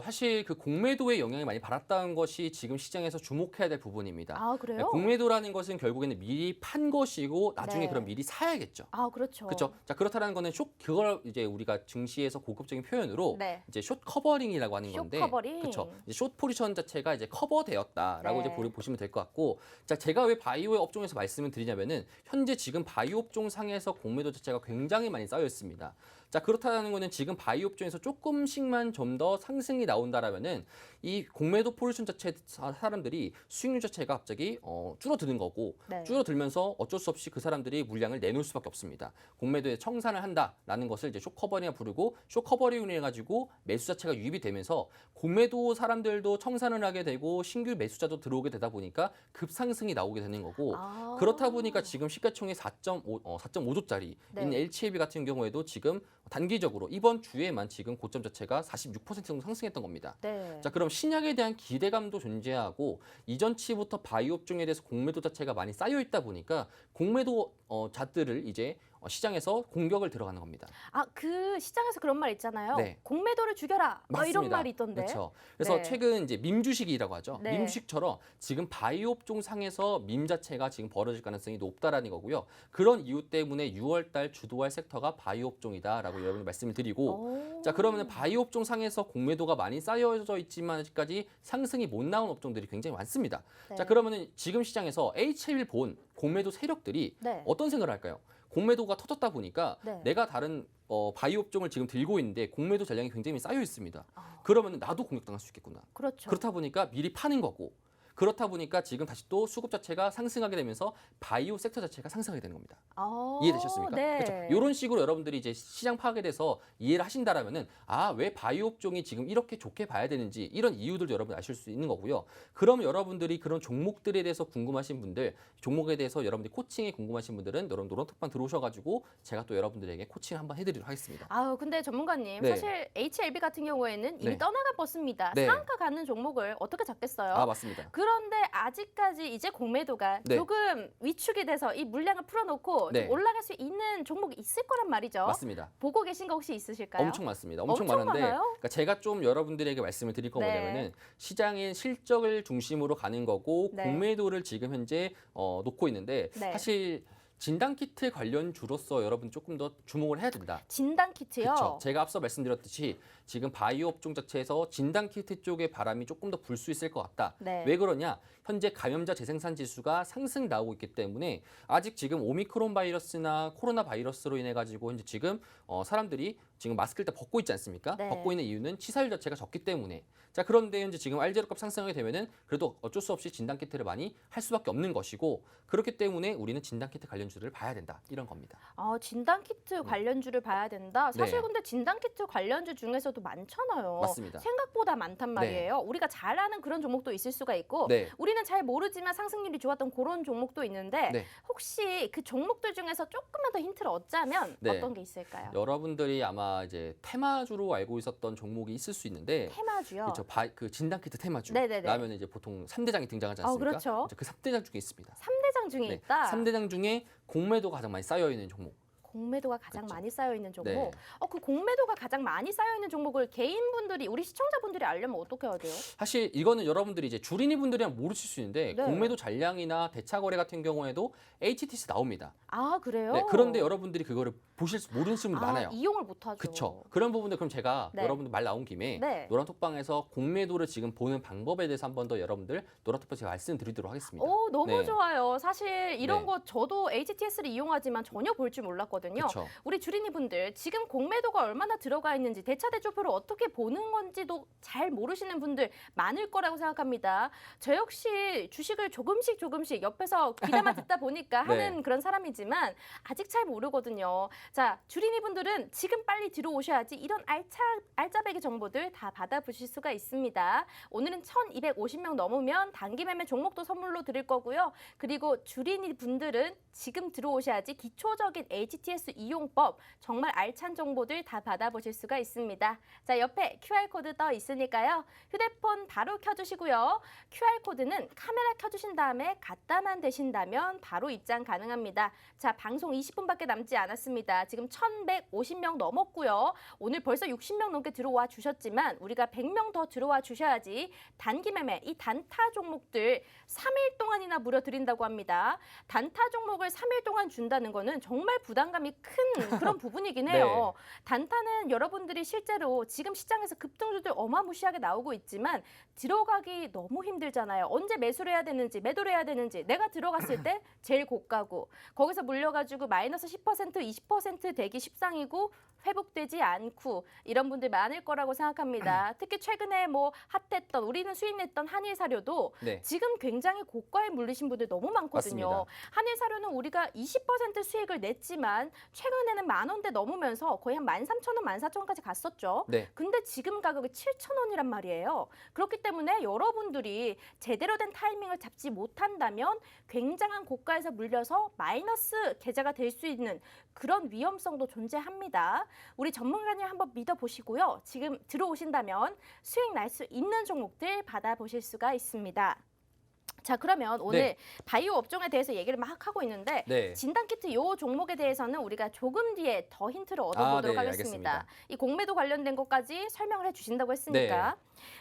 S2: 사실 그 공매도의 영향이 많이 받았다는 것이 지금 시장에서 주목해야 될 부분입니다.
S1: 아, 그래요?
S2: 공매도라는 것은 결국에는 미리 판 것이고 나중에
S1: 네.
S2: 그럼 미리 사야겠죠.
S1: 아, 그렇죠.
S2: 그렇죠. 자, 그렇다는 거는 그걸 이제 우리가 증시에서 고급적인 표현으로
S1: 네.
S2: 이제 숏 커버링이라고 하는 건데,
S1: 숏 커버링.
S2: 그렇죠. 이제 숏 포지션 자체가 이제 커버되었다라고
S1: 네.
S2: 이제 보시면 될 것 같고, 자, 제가 왜 바이오 업종에서 말씀을 드리냐면은 현재 지금 바이오 업종 상에서 공매도 자체가 굉장히 많이 쌓여 있습니다. 자, 그렇다는 거는 지금 바이오 업종에서 조금씩만 좀 더 상승이 나온다라면은 이 공매도 포지션 자체 사람들이 수익률 자체가 갑자기 줄어드는 거고
S1: 네.
S2: 줄어들면서 어쩔 수 없이 그 사람들이 물량을 내놓을 수밖에 없습니다. 공매도에 청산을 한다라는 것을 이제 숏커버링을 부르고 숏커버링을 해가지고 매수 자체가 유입이 되면서 공매도 사람들도 청산을 하게 되고 신규 매수자도 들어오게 되다 보니까 급상승이 나오게 되는 거고 그렇다 보니까 지금 시가총액 4.5조짜리
S1: 네.
S2: 있는 LCLB 같은 경우에도 지금 단기적으로 이번 주에만 지금 고점 자체가 46% 정도 상승했던 겁니다.
S1: 네.
S2: 자, 그럼 신약에 대한 기대감도 존재하고 이전치부터 바이오 업종에 대해서 공매도 자체가 많이 쌓여 있다 보니까 공매도 자들을 이제 시장에서 공격을 들어가는 겁니다.
S1: 아, 그 시장에서 그런 말 있잖아요.
S2: 네.
S1: 공매도를 죽여라. 이런
S2: 맞습니다.
S1: 말이 있던데.
S2: 그렇죠. 그래서
S1: 네.
S2: 최근 이제 밈 주식이라고 하죠.
S1: 네.
S2: 밈 주식처럼 지금 바이오 업종 상에서 밈 자체가 지금 벌어질 가능성이 높다라는 거고요. 그런 이유 때문에 6월 달 주도할 섹터가 바이오 업종이다라고 여러분 말씀을 드리고
S1: 오.
S2: 자, 그러면 바이오 업종 상에서 공매도가 많이 쌓여져 있지만 아직까지 상승이 못 나온 업종들이 굉장히 많습니다.
S1: 네.
S2: 자, 그러면은 지금 시장에서 H1 본 공매도 세력들이
S1: 네.
S2: 어떤 생각을 할까요? 공매도가 터졌다 보니까
S1: 네.
S2: 내가 다른 바이오 업종을 지금 들고 있는데 공매도 전량이 굉장히 쌓여 있습니다.
S1: 아,
S2: 그러면 나도 공격당할 수 있겠구나.
S1: 그렇죠.
S2: 그렇다 보니까 미리 파는 거고 그렇다 보니까 지금 다시 또 수급 자체가 상승하게 되면서 바이오 섹터 자체가 상승하게 되는 겁니다. 이해되셨습니까?
S1: 네.
S2: 그렇죠. 이런 식으로 여러분들이 이제 시장 파악에 대해서 이해를 하신다라면은 왜 바이오 업종이 지금 이렇게 좋게 봐야 되는지 이런 이유들도 여러분 아실 수 있는 거고요. 그럼 여러분들이 그런 종목들에 대해서 궁금하신 분들, 종목에 대해서 여러분들이 코칭이 궁금하신 분들은 여러분 노란톡방 들어오셔가지고 제가 또 여러분들에게 코칭 한번 해드리도록 하겠습니다.
S1: 근데 전문가님,
S2: 네.
S1: 사실 HLB 같은 경우에는 이미
S2: 네.
S1: 떠나가 버스입니다.
S2: 네.
S1: 상한가 가는 종목을 어떻게 잡겠어요?
S2: 맞습니다.
S1: 그런데 아직까지 이제 공매도가
S2: 네.
S1: 조금 위축이 돼서 이 물량을 풀어놓고
S2: 네.
S1: 좀 올라갈 수 있는 종목이 있을 거란 말이죠.
S2: 맞습니다.
S1: 보고 계신 거 혹시 있으실까요?
S2: 엄청 많습니다. 엄청
S1: 엄청
S2: 많은데
S1: 많아요?
S2: 그러니까 제가 좀 여러분들에게 말씀을 드릴 건
S1: 네.
S2: 뭐냐면은 시장의 실적을 중심으로 가는 거고
S1: 네.
S2: 공매도를 지금 현재 놓고 있는데
S1: 네.
S2: 사실 진단키트 관련주로서 여러분 조금 더 주목을 해야 된다.
S1: 진단 키트요.
S2: 그렇죠. 제가 앞서 말씀드렸듯이 지금 바이오 업종 자체에서 진단키트 쪽에 바람이 조금 더 불 수 있을 것 같다.
S1: 네.
S2: 왜 그러냐? 현재 감염자 재생산 지수가 상승 나오고 있기 때문에 아직 지금 오미크론 바이러스나 코로나 바이러스로 인해 가지고 현재 지금 사람들이 지금 마스크를 다 벗고 있지 않습니까?
S1: 네.
S2: 벗고 있는 이유는 치사율 자체가 적기 때문에. 자, 그런데 현재 지금 알제로값 상승하게 되면은 그래도 어쩔 수 없이 진단키트를 많이 할 수밖에 없는 것이고 그렇기 때문에 우리는 진단키트 관련주를 봐야 된다. 이런 겁니다.
S1: 진단 키트 관련주를 봐야 된다. 사실
S2: 네.
S1: 근데 진단 키트 관련주 중에서도 많잖아요.
S2: 맞습니다.
S1: 생각보다 많단 말이에요. 우리가 잘 아는 그런 종목도 있을 수가 있고
S2: 네.
S1: 우리는 잘 모르지만 상승률이 좋았던 그런 종목도 있는데
S2: 네.
S1: 혹시 그 종목들 중에서 조금만 더 힌트를 얻자면
S2: 네.
S1: 어떤 게 있을까요?
S2: 여러분들이 아마 이제 테마주로 알고 있었던 종목이 있을 수 있는데
S1: 테마주요.
S2: 그렇죠. 그 진단키트 테마주.
S1: 네네네.
S2: 라면 이제 보통 3대장이 등장하지 않습니까?
S1: 그렇죠.
S2: 이제 그 3대장 중에 있습니다.
S1: 3대장 중에
S2: 네.
S1: 있다.
S2: 3대장 중에 공매도가 가장 많이 쌓여 있는 종목.
S1: 공매도가 가장
S2: 그렇죠.
S1: 많이 쌓여 있는 종목.
S2: 네.
S1: 그 공매도가 가장 많이 쌓여 있는 종목을 개인분들이 우리 시청자분들이 알려면 어떻게 해야 돼요?
S2: 사실 이거는 여러분들이 이제 주린이 분들이랑 모르실 수 있는데
S1: 네.
S2: 공매도 잔량이나 대차 거래 같은 경우에도 HTS 나옵니다.
S1: 그래요?
S2: 네, 그런데 여러분들이 그거를 모르시는 분들 많아요.
S1: 이용을 못하죠.
S2: 그렇죠. 그런 부분들 그럼 제가
S1: 네.
S2: 여러분들 말 나온 김에
S1: 네.
S2: 노란톡방에서 공매도를 지금 보는 방법에 대해서 한 번 더 여러분들 노란톡방 제가 말씀드리도록 하겠습니다.
S1: 너무
S2: 네.
S1: 좋아요. 사실 이런
S2: 네.
S1: 거 저도 HTS를 이용하지만 전혀 볼 줄 몰랐거든요.
S2: 그렇죠.
S1: 우리 주린이 분들 지금 공매도가 얼마나 들어가 있는지 대차대조표를 어떻게 보는 건지도 잘 모르시는 분들 많을 거라고 생각합니다. 저 역시 주식을 조금씩 옆에서 귀담아 듣다 보니까
S2: 네.
S1: 하는 그런 사람이지만 아직 잘 모르거든요. 자, 주린이 분들은 지금 빨리 들어오셔야지 이런 알짜배기 정보들 다 받아보실 수가 있습니다. 오늘은 1250명 넘으면 단기 매매 종목도 선물로 드릴 거고요. 그리고 주린이 분들은 지금 들어오셔야지 기초적인 HTS 이용법 정말 알찬 정보들 다 받아보실 수가 있습니다. 자, 옆에 QR코드 떠 있으니까요. 휴대폰 바로 켜주시고요. QR코드는 카메라 켜주신 다음에 갖다만 대신다면 바로 입장 가능합니다. 자, 방송 20분밖에 남지 않았습니다. 지금 1150명 넘었고요. 오늘 벌써 60명 넘게 들어와 주셨지만 우리가 100명 더 들어와 주셔야지 단기 매매, 이 단타 종목들 3일 동안이나 무려 드린다고 합니다. 단타 종목을 3일 동안 준다는 거는 정말 부담감이 큰 그런 부분이긴 해요. 단타는 여러분들이 실제로 지금 시장에서 급등주들 어마무시하게 나오고 있지만 들어가기 너무 힘들잖아요. 언제 매수를 해야 되는지 매도를 해야 되는지 내가 들어갔을 때 제일 고가고 거기서 물려가지고 마이너스 10% 20% 되기 십상이고 회복되지 않고 이런 분들 많을 거라고 생각합니다. 특히 최근에 뭐 핫했던 우리는 수익냈던 한일 사료도
S2: 네.
S1: 지금 굉장히 고가에 물리신 분들 너무 많거든요.
S2: 맞습니다.
S1: 한일 사료는 우리가 20% 수익을 냈지만 최근에는 10,000원대 넘으면서 거의 한 13,000원, 14,000원까지 갔었죠.
S2: 네.
S1: 근데 지금 가격이 7,000원이란 말이에요. 그렇기 때문에 여러분들이 제대로 된 타이밍을 잡지 못한다면 굉장한 고가에서 물려서 마이너스 계좌가 될 수 있는 그런 위험성도 존재합니다. 우리 전문가님 한번 믿어보시고요. 지금 들어오신다면 수익 날 수 있는 종목들 받아보실 수가 있습니다. 자, 그러면 오늘
S2: 네.
S1: 바이오 업종에 대해서 얘기를 막 하고 있는데
S2: 네.
S1: 진단키트 요 종목에 대해서는 우리가 조금 뒤에 더 힌트를 얻어보도록
S2: 네,
S1: 하겠습니다.
S2: 알겠습니다.
S1: 이 공매도 관련된 것까지 설명을 해주신다고 했으니까.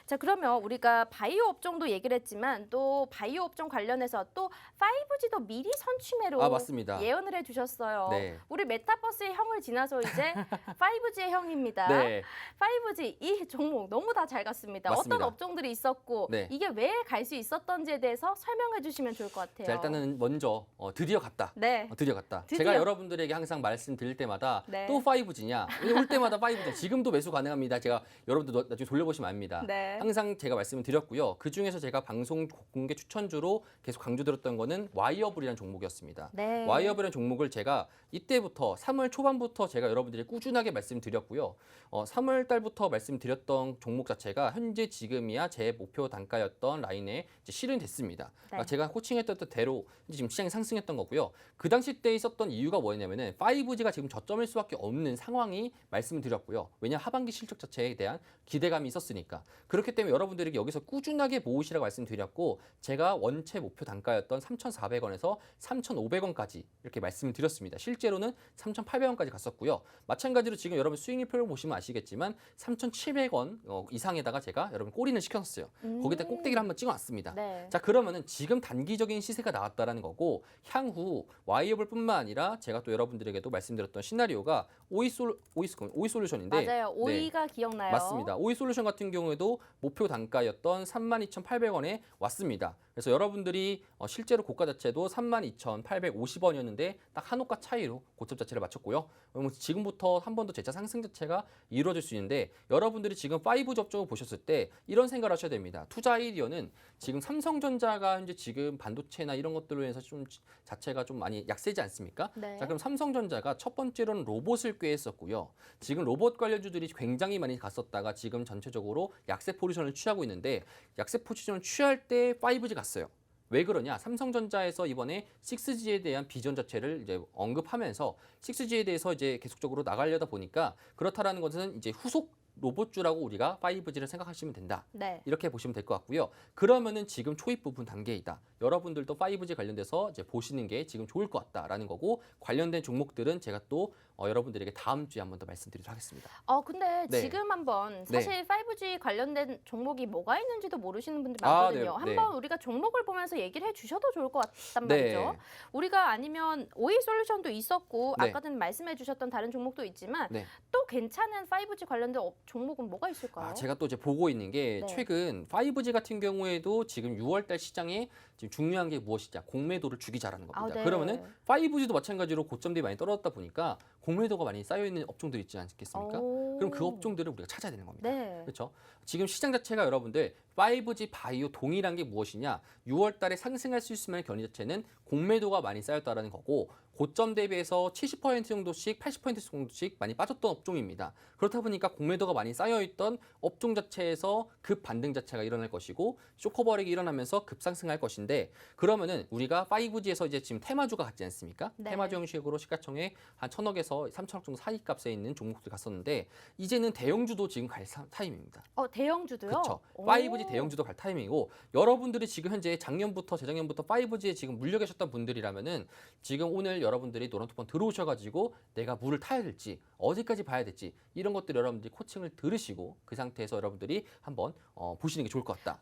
S1: 자, 그러면 우리가 바이오 업종도 얘기를 했지만 또 바이오 업종 관련해서 또 5G도 미리 선취매로
S2: 맞습니다.
S1: 예언을 해주셨어요.
S2: 네.
S1: 우리 메타버스의 형을 지나서 이제 5G의 형입니다.
S2: 네.
S1: 5G 이 종목 너무 다 잘 갔습니다.
S2: 맞습니다.
S1: 어떤 업종들이 있었고
S2: 네.
S1: 이게 왜 갈 수 있었던지에 대해서 설명해 주시면 좋을 것 같아요.
S2: 자, 일단은 먼저 드디어 갔다.
S1: 네.
S2: 드디어 갔다.
S1: 드디어.
S2: 제가 여러분들에게 항상 말씀드릴 때마다
S1: 네.
S2: 또 5G냐? 올 때마다 5G. 지금도 매수 가능합니다. 제가 여러분들 나중에 돌려보시면 압니다.
S1: 네.
S2: 항상 제가 말씀을 드렸고요. 그중에서 제가 방송 공개 추천주로 계속 강조드렸던 거는 와이어블이라는 종목이었습니다.
S1: 네.
S2: 와이어블이라는 종목을 제가 이때부터 3월 초반부터 제가 여러분들이 꾸준하게 말씀드렸고요. 3월 달부터 말씀드렸던 종목 자체가 현재 지금이야 제 목표 단가였던 라인에 이제 실현이 됐습니다. 그러니까
S1: 네.
S2: 제가 코칭했던 대로 지금 시장이 상승했던 거고요. 그 당시 때 있었던 이유가 뭐였냐면은 5G가 지금 저점일 수밖에 없는 상황이 말씀드렸고요. 왜냐 하반기 실적 자체에 대한 기대감이 있었으니까. 그렇기 때문에 여러분들에게 여기서 꾸준하게 모으시라고 말씀드렸고 제가 원체 목표 단가였던 3,400원에서 3,500원까지 이렇게 말씀을 드렸습니다. 실제로는 3,800원까지 갔었고요. 마찬가지로 지금 여러분 스윙표를 보시면 아시겠지만 3,700원 이상에다가 제가 여러분 꼬리는 시켰어요. 거기다 꼭대기를 한번 찍어놨습니다.
S1: 네.
S2: 자, 그러면은 지금 단기적인 시세가 나왔다라는 거고 향후 와이어블뿐만 아니라 제가 또 여러분들에게도 말씀드렸던 시나리오가 오이솔루션인데
S1: 맞아요. 오이가 기억나요.
S2: 맞습니다. 오이솔루션 같은 경우에도 목표 단가였던 32,800원에 왔습니다. 그래서 여러분들이 실제로 고가 자체도 32,850원이었는데 딱 한호가 차이로 고점 자체를 맞췄고요. 그러면 지금부터 한 번 더 재차 상승 자체가 이루어질 수 있는데 여러분들이 지금 5 접종을 보셨을 때 이런 생각을 하셔야 됩니다. 투자 아이디어는 지금 삼성전자가 이제 지금 반도체나 이런 것들로 해서 좀 자체가 좀 많이 약세지 않습니까?
S1: 네.
S2: 자, 그럼 삼성전자가 첫 번째로는 로봇을 꾀했었고요. 지금 로봇 관련주들이 굉장히 많이 갔었다가 지금 전체적으로 약세 포지션을 취하고 있는데 약세 포지션을 취할 때 5G 갔어요. 왜 그러냐? 삼성전자에서 이번에 6G에 대한 비전 자체를 이제 언급하면서 6G에 대해서 이제 계속적으로 나가려다 보니까 그렇다라는 것은 이제 후속 로봇주라고 우리가 5G를 생각하시면 된다.
S1: 네.
S2: 이렇게 보시면 될 것 같고요. 그러면은 지금 초입 부분 단계이다. 여러분들도 5G 관련돼서 이제 보시는 게 지금 좋을 것 같다라는 거고 관련된 종목들은 제가 또 여러분들에게 다음 주에 한 번 더 말씀드리도록 하겠습니다.
S1: 근데
S2: 네.
S1: 지금 한번
S2: 네.
S1: 사실 5G 관련된 종목이 뭐가 있는지도 모르시는 분들
S2: 아,
S1: 많거든요.
S2: 네,
S1: 한번 우리가 종목을 보면서 얘기를 해주셔도 좋을 것 같단
S2: 네.
S1: 말이죠. 우리가 아니면 오이 솔루션도 있었고
S2: 네.
S1: 아까 전에 말씀해주셨던 다른 종목도 있지만
S2: 네.
S1: 또 괜찮은 5G 관련된 종목은 뭐가 있을까요?
S2: 제가 또 이제 보고 있는 게
S1: 네.
S2: 최근 5G 같은 경우에도 지금 6월달 시장에 지금 중요한 게 무엇이냐 공매도를 죽이자라는 겁니다.
S1: 네.
S2: 그러면은 5G도 마찬가지로 고점들이 많이 떨어졌다 보니까 공매도가 많이 쌓여 있는 업종들이 있지 않겠습니까? 그럼 그 업종들을 우리가 찾아야 되는 겁니다.
S1: 네.
S2: 그렇죠? 지금 시장 자체가 여러분들 5G 바이오 동일한 게 무엇이냐? 6월 달에 상승할 수 있을 만한 견이 자체는 공매도가 많이 쌓였다라는 거고 고점 대비해서 70% 정도씩 80% 정도씩 많이 빠졌던 업종입니다. 그렇다 보니까 공매도가 많이 쌓여있던 업종 자체에서 급 반등 자체가 일어날 것이고 쇼커버릭이 일어나면서 급상승할 것인데 그러면은 우리가 5G에서 이제 지금 테마주가 같지 않습니까?
S1: 네.
S2: 테마주 형식으로 시가총액 한 1,000억에서 3,000억 정도 사이 값에 있는 종목들 갔었는데 이제는 대형주도 지금 갈 타임입니다.
S1: 대형주도요?
S2: 그렇죠. 5G 대형주도 갈 타이밍이고 여러분들이 지금 현재 작년부터 재작년부터 5G에 지금 물려 계셨던 분들이라면은 지금 오늘 여러분들이 노란투폰 들어오셔가지고 내가 물을 타야 될지 어디까지 봐야 될지 이런 것들 여러분들이 코칭을 들으시고 그 상태에서 여러분들이 한번 보시는 게 좋을 것 같다.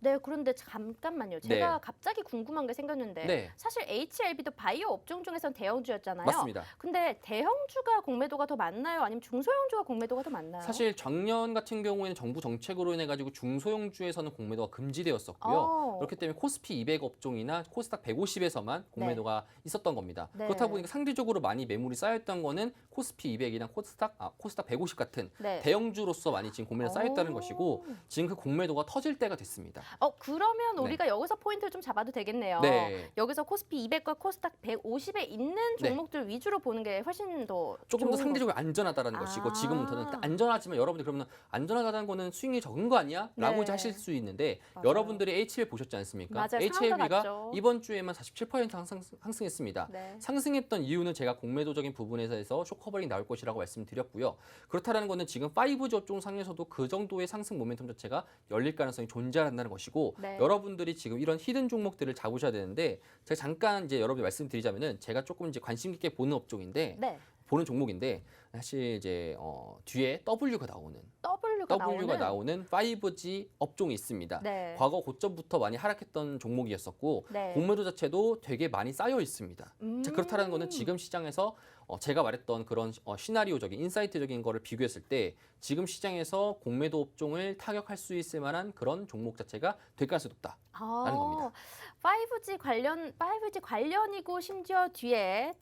S1: 네, 그런데 잠깐만요. 제가 갑자기 궁금한 게 생겼는데
S2: 네.
S1: 사실 HLB도 바이오 업종 중에선 대형주였잖아요.
S2: 맞습니다.
S1: 근데 대형주가 공매도가 더 많나요? 아니면 중소형주가 공매도가 더 많나요?
S2: 사실 작년 같은 경우에는 정부 정책으로 인해 가지고 중소형주에서는 공매도가 금지되었었고요. 그렇기 때문에 코스피 200 업종이나 코스닥 150에서만 공매도가 있었던 겁니다.
S1: 네.
S2: 그렇다 보니까 상대적으로 많이 매물이 쌓였던 거는 코스피 200이나 코스닥 150 같은
S1: 네.
S2: 대형주로서 많이 지금 공매도가 쌓였다는 것이고 지금 그 공매도가 터질 때가 됐습니다.
S1: 그러면
S2: 네.
S1: 우리가 여기서 포인트를 좀 잡아도 되겠네요.
S2: 네.
S1: 여기서 코스피 200과 코스닥 150에 있는 종목들 위주로 보는 게 훨씬 더
S2: 조금 더
S1: 좋은
S2: 상대적으로 안전하다는 것이고
S1: 아.
S2: 지금부터는 안전하지만 여러분들 그러면 안전하다는 거는 스윙이 적은 거 아니야? 라고
S1: 네.
S2: 이제 하실 수 있는데
S1: 맞아요.
S2: 여러분들이 HLB 보셨지 않습니까?
S1: 맞아요. 상한가
S2: HLB가
S1: 났죠.
S2: 이번 주에만 47% 상승했습니다.
S1: 네.
S2: 상승했던 이유는 제가 공매도적인 부분에서 쇼커버링 나올 것이라고 말씀드렸고요. 그렇다는 거는 지금 5G 업종 상에서도 그 정도의 상승 모멘텀 자체가 열릴 가능성이 존재한다는 것입니다. 것이고
S1: 네.
S2: 여러분들이 지금 이런 히든 종목들을 잡으셔야 되는데 제가 잠깐 이제 여러분들 말씀드리자면은 제가 조금 이제 관심 깊게 보는 업종인데
S1: 네.
S2: 보는 종목인데 사실 이제 뒤에 W가 나오는
S1: W가
S2: 나오는 5G 업종이 있습니다.
S1: 네.
S2: 과거 고점부터 많이 하락했던 종목이었었고
S1: 네.
S2: 공매도 자체도 되게 많이 쌓여 있습니다. 자, 그렇다는 거는 지금 시장에서 제가 말했던 그런 시나리오적인 인사이트적인 거를 비교했을 때 지금 시장에서 공매도 업종을 타격할 수 있을 만한 그런 종목 자체가 될 가능성이 높다라는 겁니다.
S1: 5G 관련이고 심지어 뒤에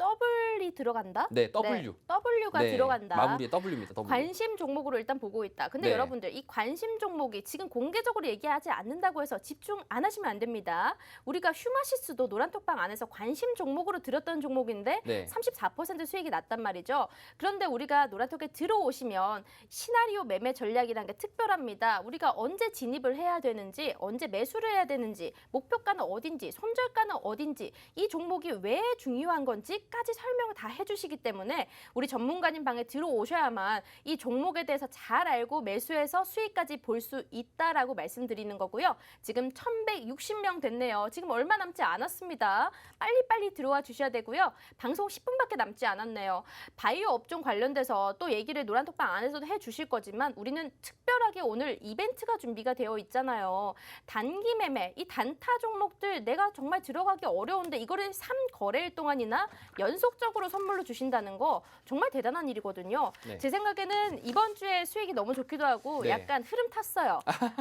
S1: W이 들어간다?
S2: 네, W.
S1: W가
S2: 네,
S1: 들어간다.
S2: 마무리에 W입니다. W.
S1: 관심 종목으로 일단 보고 있다. 근데
S2: 네.
S1: 여러분들 이 관심 종목이 지금 공개적으로 얘기하지 않는다고 해서 집중 안 하시면 안 됩니다. 우리가 휴마시스도 노란톡방 안에서 관심 종목으로 들었던 종목인데
S2: 네.
S1: 34% 수익이 났단 말이죠. 그런데 우리가 노란톡에 들어오시면 시나리오 매매 전략이라는 게 특별합니다. 우리가 언제 진입을 해야 되는지, 언제 매수를 해야 되는지, 목표가는 어딘지, 손절가는 어딘지, 이 종목이 왜 중요한 건지까지 설명을 다 해주시기 때문에 우리 전문가님 방에 들어오셔야만 이 종목에 대해서 잘 알고 매수해서 수익까지 볼 수 있다라고 말씀드리는 거고요. 지금 1,160명 됐네요. 지금 얼마 남지 않았습니다. 빨리빨리 들어와 주셔야 되고요. 방송 10분밖에 남지 않았네요. 바이오 업종 관련돼서 또 얘기를 노란톡방 안에서도 해주실 거지만 우리는 특별하게 오늘 이벤트가 준비가 되어 있잖아요. 단기 매매, 이 단타 종목들 내가 정말 들어가기 어려운데 이거를 3거래일 동안이나 연속적으로 선물로 주신다는 거 정말 대단한 일이거든요.
S2: 네.
S1: 제 생각에는 이번 주에 수익이 너무 좋기도 하고
S2: 네.
S1: 약간 흐름 탔어요.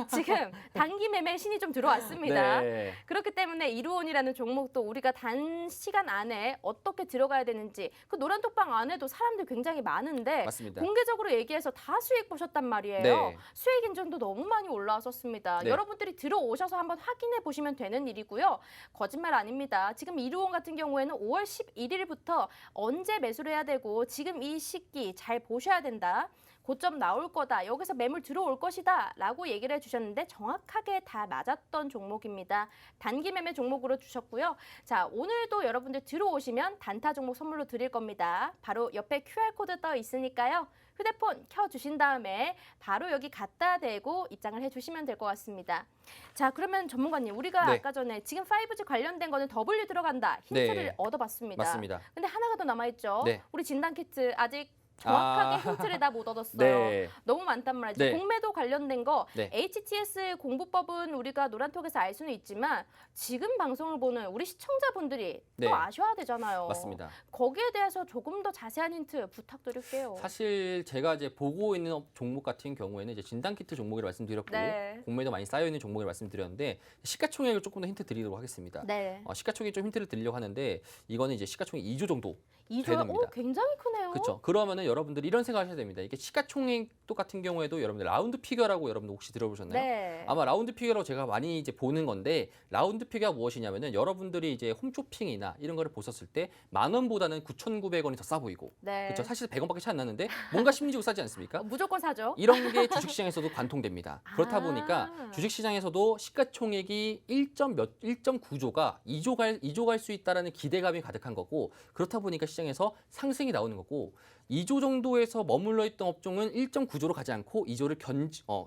S1: 지금 단기 매매 신이 좀 들어왔습니다.
S2: 네.
S1: 그렇기 때문에 이루온이라는 종목도 우리가 단시간 안에 어떻게 들어가야 되는지 그 노란톡방 안에도 사람들 굉장히 많은데
S2: 맞습니다.
S1: 공개적으로 얘기해서 다 수익 보셨단 말이에요.
S2: 네.
S1: 수익 인증도 너무 많이 올라왔었습니다.
S2: 네.
S1: 여러분들이 들어오셔서 한번 확인해 보시면 되는 일이고요. 거짓말 아닙니다. 지금 이루온 같은 경우에는 5월 11일부터 언제 매수를 해야 되고 지금 이 시기 잘 보셔야 된다. 고점 나올 거다. 여기서 매물 들어올 것이다. 라고 얘기를 해주셨는데 정확하게 다 맞았던 종목입니다. 단기 매매 종목으로 주셨고요. 자, 오늘도 여러분들 들어오시면 단타 종목 선물로 드릴 겁니다. 바로 옆에 QR코드 떠 있으니까요. 휴대폰 켜주신 다음에 바로 여기 갖다 대고 입장을 해주시면 될 것 같습니다. 자, 그러면 전문가님, 우리가
S2: 네.
S1: 아까 전에 지금 5G 관련된 거는 W 들어간다. 힌트를
S2: 네.
S1: 얻어봤습니다.
S2: 맞습니다.
S1: 근데 하나가 더 남아있죠.
S2: 네.
S1: 우리 진단 키트 아직 정확하게 힌트를 다 못 얻었어요.
S2: 네.
S1: 너무 많단 말이죠.
S2: 네.
S1: 공매도 관련된 거
S2: 네.
S1: HTS 공부법은 우리가 노란톡에서 알 수는 있지만 지금 방송을 보는 우리 시청자분들이
S2: 네.
S1: 또 아셔야 되잖아요.
S2: 맞습니다.
S1: 거기에 대해서 조금 더 자세한 힌트 부탁드릴게요.
S2: 사실 제가 이제 보고 있는 종목 같은 경우에는 이제 진단키트 종목을 말씀드렸고
S1: 네.
S2: 공매도 많이 쌓여 있는 종목을 말씀드렸는데 시가총액을 조금 더 힌트 드리도록 하겠습니다.
S1: 네.
S2: 시가총액 좀 힌트를 드리려고 하는데 이거는 이제 시가총액 2조 정도
S1: 이조야,
S2: 됩니다.
S1: 굉장히 크네요.
S2: 그렇죠. 그러면은 여러분들이 이런 생각하셔야 됩니다. 이게 시가총액도 같은 경우에도 여러분들 라운드 피겨라고 여러분들 혹시 들어보셨나요?
S1: 네.
S2: 아마 라운드 피겨라고 제가 많이 이제 보는 건데 라운드 피겨가 무엇이냐면은 여러분들이 이제 홈쇼핑이나 이런 거를 보셨을 때 10,000원보다는 9,900원이 더 싸 보이고
S1: 네.
S2: 그렇죠. 사실 100원밖에 차이 안 나는데 뭔가 심리적으로 싸지 않습니까?
S1: 무조건 사죠.
S2: 이런 게 주식시장에서도 관통됩니다. 그렇다
S1: 아.
S2: 보니까 주식시장에서도 시가총액이 1.9조가 2조 갈 수 있다라는 기대감이 가득한 거고 그렇다 보니까 시장에서 상승이 나오는 거고 2조 정도에서 머물러 있던 업종은 1.9조로 가지 않고 2조를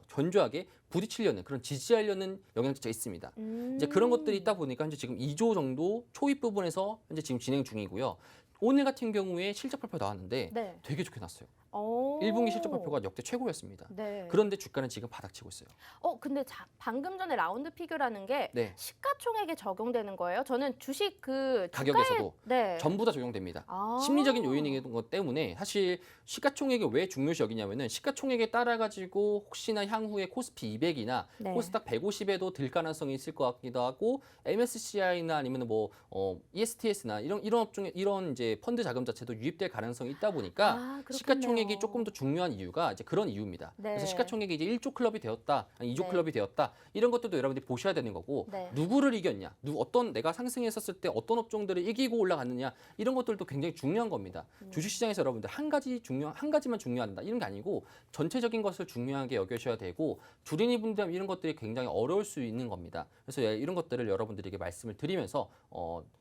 S2: 견조하게 부딪히려는 그런 지지하려는 영향 자체가 있습니다. 이제 그런 것들이 있다 보니까 현재 지금 2조 정도 초입 부분에서 현재 지금 진행 중이고요. 오늘 같은 경우에 실적 발표 나왔는데
S1: 네.
S2: 되게 좋게 났어요.
S1: 오.
S2: 1분기 실적 발표가 역대 최고였습니다.
S1: 네.
S2: 그런데 주가는 지금 바닥치고 있어요.
S1: 근데 방금 전에 라운드 피규라는 게
S2: 네.
S1: 시가총액에 적용되는 거예요? 저는 주식 그
S2: 가격에서도
S1: 네.
S2: 전부 다 적용됩니다.
S1: 아.
S2: 심리적인 요인인 것 때문에 사실 시가총액이 왜 중요시 여기냐면은 시가총액에 따라 가지고 혹시나 향후에 코스피 200이나
S1: 네.
S2: 코스닥 150에도 들 가능성이 있을 것 같기도 하고 MSCI나 아니면 뭐 ESTS나 이런 업종에 이런 이제 펀드 자금 자체도 유입될 가능성이 있다 보니까
S1: 그렇겠네요.
S2: 시가총액이 조금 더 중요한 이유가 이제 그런 이유입니다.
S1: 네.
S2: 그래서 시가총액이 이제 1조 클럽이 되었다, 2조
S1: 네.
S2: 클럽이 되었다 이런 것들도 여러분들이 보셔야 되는 거고
S1: 네.
S2: 누구를 이겼냐, 어떤 내가 상승했었을 때 어떤 업종들을 이기고 올라갔느냐 이런 것들도 굉장히 중요한 겁니다. 주식시장에서 여러분들 한 가지만 중요하다 이런 게 아니고 전체적인 것을 중요하게 여겨셔야 되고 주린이 분들 이런 것들이 굉장히 어려울 수 있는 겁니다. 그래서 이런 것들을 여러분들에게 말씀을 드리면서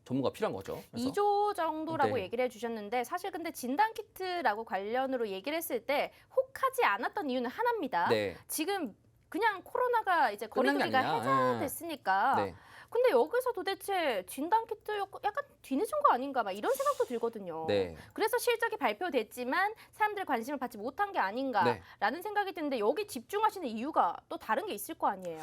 S2: 전문가 필요한 거죠. 그래서
S1: 2조 정도라고
S2: 네.
S1: 얘기를 해주셨는데 사실 근데 진단키트라고 관련으로 얘기를 했을 때 혹하지 않았던 이유는 하나입니다.
S2: 네.
S1: 지금 그냥 코로나가 이제
S2: 끝난 게
S1: 거리두기가
S2: 아니냐.
S1: 해제됐으니까.
S2: 네.
S1: 근데 여기서 도대체 진단 키트 약간 뒤늦은 거 아닌가 막 이런 생각도 들거든요.
S2: 네.
S1: 그래서 실적이 발표됐지만 사람들 관심을 받지 못한 게
S2: 네.
S1: 아닌가라는 생각이 드는데 여기 집중하시는 이유가 또 다른 게 있을 거 아니에요.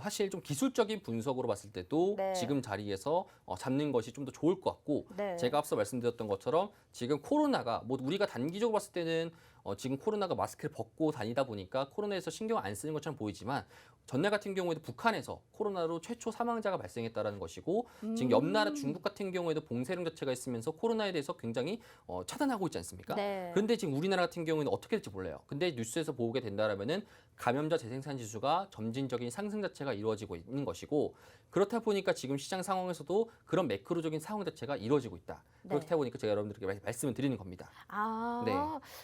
S2: 사실 좀 기술적인 분석으로 봤을 때도
S1: 네.
S2: 지금 자리에서 잡는 것이 좀 더 좋을 것 같고
S1: 네.
S2: 제가 앞서 말씀드렸던 것처럼 지금 코로나가 뭐 우리가 단기적으로 봤을 때는 지금 코로나가 마스크를 벗고 다니다 보니까 코로나에서 신경 안 쓰는 것처럼 보이지만 전날 같은 경우에도 북한에서 코로나로 최초 사망자가 발생했다라는 것이고 지금 옆 나라 중국 같은 경우에도 봉쇄령 자체가 있으면서 코로나에 대해서 굉장히 차단하고 있지 않습니까?
S1: 네.
S2: 그런데 지금 우리나라 같은 경우에는 어떻게 될지 몰라요. 근데 뉴스에서 보게 된다라면은 감염자 재생산 지수가 점진적인 상승 자체가 이루어지고 있는 것이고 그렇다 보니까 지금 시장 상황에서도 그런 매크로적인 상황 자체가 이루어지고 있다.
S1: 네.
S2: 그렇다 보니까 제가 여러분들에게 말씀을 드리는 겁니다.
S1: 아,
S2: 네.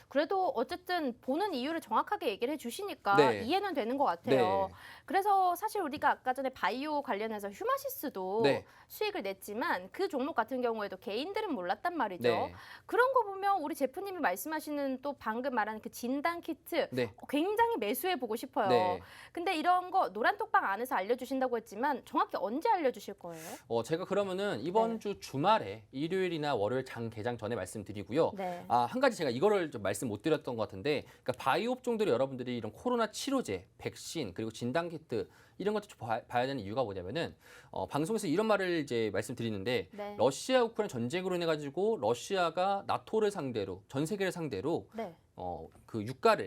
S1: 그래도 어쨌든 보는 이유를 정확하게 얘기를 해주시니까
S2: 네.
S1: 이해는 되는 것 같아요.
S2: 네.
S1: 그래서 사실 우리가 아까 전에 바이오 관련해서 휴마시스도
S2: 네.
S1: 수익을 냈지만 그 종목 같은 경우에도 개인들은 몰랐단 말이죠.
S2: 네.
S1: 그런 거 보면 우리 제프님이 말씀하시는 또 방금 말한 그 진단 키트
S2: 네.
S1: 굉장히 매수해 보고 싶어요.
S2: 네.
S1: 근데 이런 거 노란톡방 안에서 알려주신다고 했지만 정확히 언제 알려주실 거예요?
S2: 제가 그러면은 이번
S1: 네.
S2: 주 주말에 일요일이나 월요일 장 개장 전에 말씀드리고요.
S1: 네.
S2: 한 가지 제가 이거를 좀 말씀 못 드렸던 것 같은데, 그러니까 바이오 업종들이 여러분들이 이런 코로나 치료제, 백신 그리고 진단 키트 이런 것도 좀 봐야 되는 이유가 뭐냐면은 방송에서 이런 말을 이제 말씀드리는데
S1: 네.
S2: 러시아 우크라이나 전쟁으로 인해 가지고 러시아가 나토를 상대로 전 세계를 상대로
S1: 네.
S2: 그 유가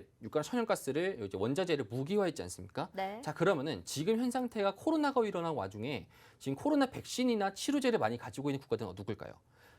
S2: 천연가스를 이제 원자재를 무기화했지 않습니까?
S1: 네.
S2: 자, 그러면은 지금 현 상태가 코로나가 일어난 와중에 지금 코로나 백신이나 치료제를 많이 가지고 있는 국가들은 누굴까요?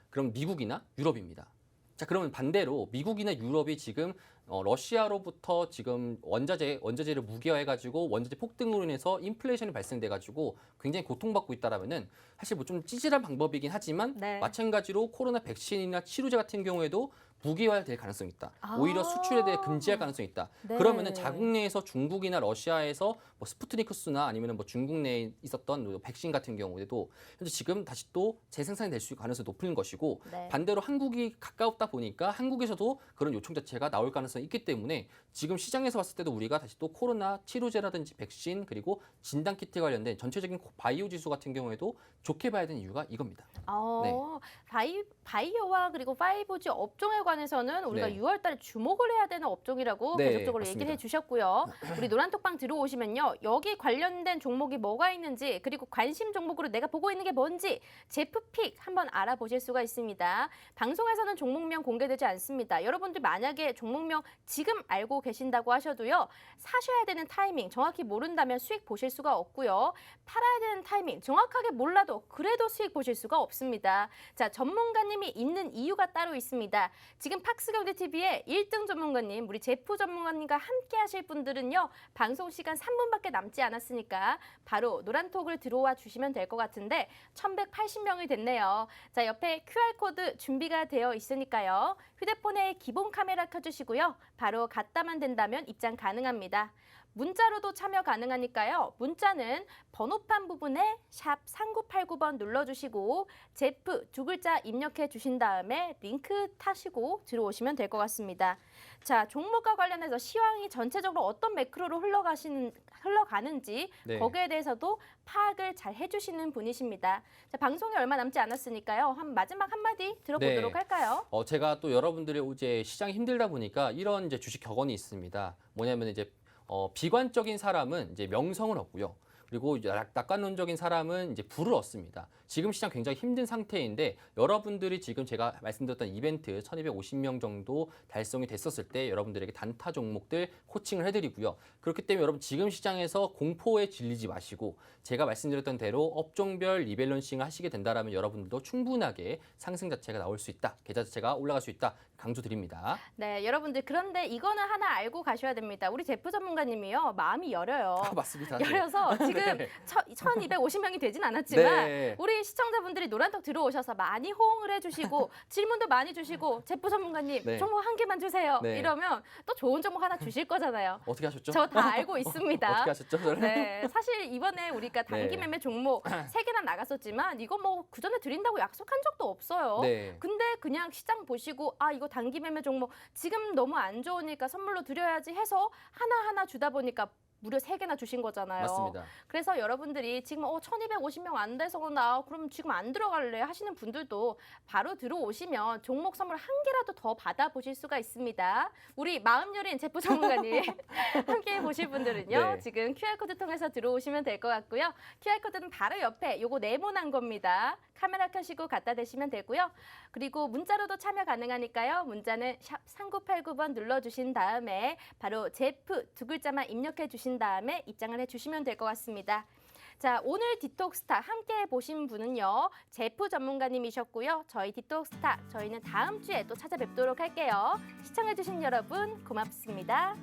S2: 그럼 미국이나 유럽입니다. 자, 그러면 반대로 미국이나 유럽이 지금 러시아로부터 지금 원자재를 무기화해가지고 원자재 폭등으로 인해서 인플레이션이 발생돼가지고 굉장히 고통받고 있다라면은 사실 뭐 좀 찌질한 방법이긴 하지만
S1: 네.
S2: 마찬가지로 코로나 백신이나 치료제 같은 경우에도 무기화될 가능성이 있다.
S1: 아.
S2: 오히려 수출에 대해 금지할 가능성이 있다.
S1: 네.
S2: 그러면은 자국 내에서 중국이나 러시아에서 뭐 스푸트니크스나 아니면 뭐 중국 내에 있었던 뭐 백신 같은 경우에도 현재 지금 다시 또 재생산이 될 수 있는 가능성이 높은 것이고
S1: 네.
S2: 반대로 한국이 가까웠다 보니까 한국에서도 그런 요청 자체가 나올 가능성이 있기 때문에 지금 시장에서 봤을 때도 우리가 다시 또 코로나 치료제라든지 백신 그리고 진단 키트 관련된 전체적인 바이오 지수 같은 경우에도 좋게 봐야 되는 이유가 이겁니다. 네.
S1: 바이오와 그리고 5G 업종에 관해서는 우리가
S2: 네.
S1: 6월 달에 주목을 해야 되는 업종이라고
S2: 네,
S1: 계속적으로
S2: 맞습니다.
S1: 얘기를 해주셨고요. 우리 노란톡방 들어오시면요. 여기 관련된 종목이 뭐가 있는지 그리고 관심 종목으로 내가 보고 있는 게 뭔지 제프픽 한번 알아보실 수가 있습니다. 방송에서는 종목명 공개되지 않습니다. 여러분들 만약에 종목명 지금 알고 계신다고 하셔도요. 사셔야 되는 타이밍 정확히 모른다면 수익 보실 수가 없고요. 팔아야 되는 타이밍 정확하게 몰라도 그래도 수익 보실 수가 없습니다. 자, 전문가님이 있는 이유가 따로 있습니다. 지금 팍스경제TV의 1등 전문가님, 우리 제프 전문가님과 함께 하실 분들은요. 방송 시간 3분밖에 남지 않았으니까 바로 노란톡을 들어와 주시면 될 것 같은데 1180명이 됐네요. 자, 옆에 QR코드 준비가 되어 있으니까요. 휴대폰에 기본 카메라 켜주시고요. 바로 갖다만 된다면 입장 가능합니다. 문자로도 참여 가능하니까요. 문자는 번호판 부분에 샵 3989번 눌러주시고 제프 두 글자 입력해 주신 다음에 링크 타시고 들어오시면 될 것 같습니다. 자, 종목과 관련해서 시황이 전체적으로 어떤 매크로로 흘러가는지
S2: 네.
S1: 거기에 대해서도 파악을 잘 해주시는 분이십니다. 자, 방송이 얼마 남지 않았으니까요. 마지막 한마디 들어보도록
S2: 네.
S1: 할까요?
S2: 제가 또 여러분들의 이제 시장이 힘들다 보니까 이런 이제 주식 격언이 있습니다. 뭐냐면 이제 비관적인 사람은 이제 명성을 얻고요. 그리고 낙관론적인 사람은 이제 부를 얻습니다. 지금 시장 굉장히 힘든 상태인데 여러분들이 지금 제가 말씀드렸던 이벤트 1250명 정도 달성이 됐었을 때 여러분들에게 단타 종목들 코칭을 해드리고요. 그렇기 때문에 여러분 지금 시장에서 공포에 질리지 마시고 제가 말씀드렸던 대로 업종별 리밸런싱을 하시게 된다면 여러분들도 충분하게 상승 자체가 나올 수 있다. 계좌 자체가 올라갈 수 있다. 강조드립니다.
S1: 네, 여러분들 그런데 이거는 하나 알고 가셔야 됩니다. 우리 제프 전문가님이요. 마음이 열려요.
S2: 맞습니다. 네.
S1: 열려서 지금
S2: 네.
S1: 1250명이 되진 않았지만
S2: 네.
S1: 우리 시청자분들이 노란톡 들어오셔서 많이 호응을 해주시고 질문도 많이 주시고 제프 전문가님
S2: 네.
S1: 종목 한 개만 주세요.
S2: 네.
S1: 이러면 또 좋은 종목 하나 주실 거잖아요.
S2: 어떻게 하셨죠?
S1: 저 다 알고 있습니다.
S2: 어떻게 하셨죠? 저를?
S1: 네, 사실 이번에 우리가 단기
S2: 네.
S1: 매매 종목 3개나 나갔었지만 이거 뭐 그전에 드린다고 약속한 적도 없어요.
S2: 네.
S1: 근데 그냥 시장 보시고 아 이거 단기 매매 종목 지금 너무 안 좋으니까 선물로 드려야지 해서 하나하나 주다 보니까 무려 3개나 주신 거잖아요.
S2: 맞습니다.
S1: 그래서 여러분들이 지금 1250명 안 돼서 나 그럼 지금 안 들어갈래 하시는 분들도 바로 들어오시면 종목 선물 한 개라도 더 받아보실 수가 있습니다. 우리 마음 여린 제프 전문가님 함께 보실 분들은요.
S2: 네.
S1: 지금 QR코드 통해서 들어오시면 될 것 같고요. QR코드는 바로 옆에 요거 네모난 겁니다. 카메라 켜시고 갖다 대시면 되고요. 그리고 문자로도 참여 가능하니까요. 문자는 샵 3989번 눌러주신 다음에 바로 제프 2글자만 입력해 주신 다음에 입장을 해주시면 될 것 같습니다. 자, 오늘 디톡스타 함께 보신 분은요. 제프 전문가님이셨고요. 저희 디톡스타 저희는 다음 주에 또 찾아뵙도록 할게요. 시청해주신 여러분 고맙습니다.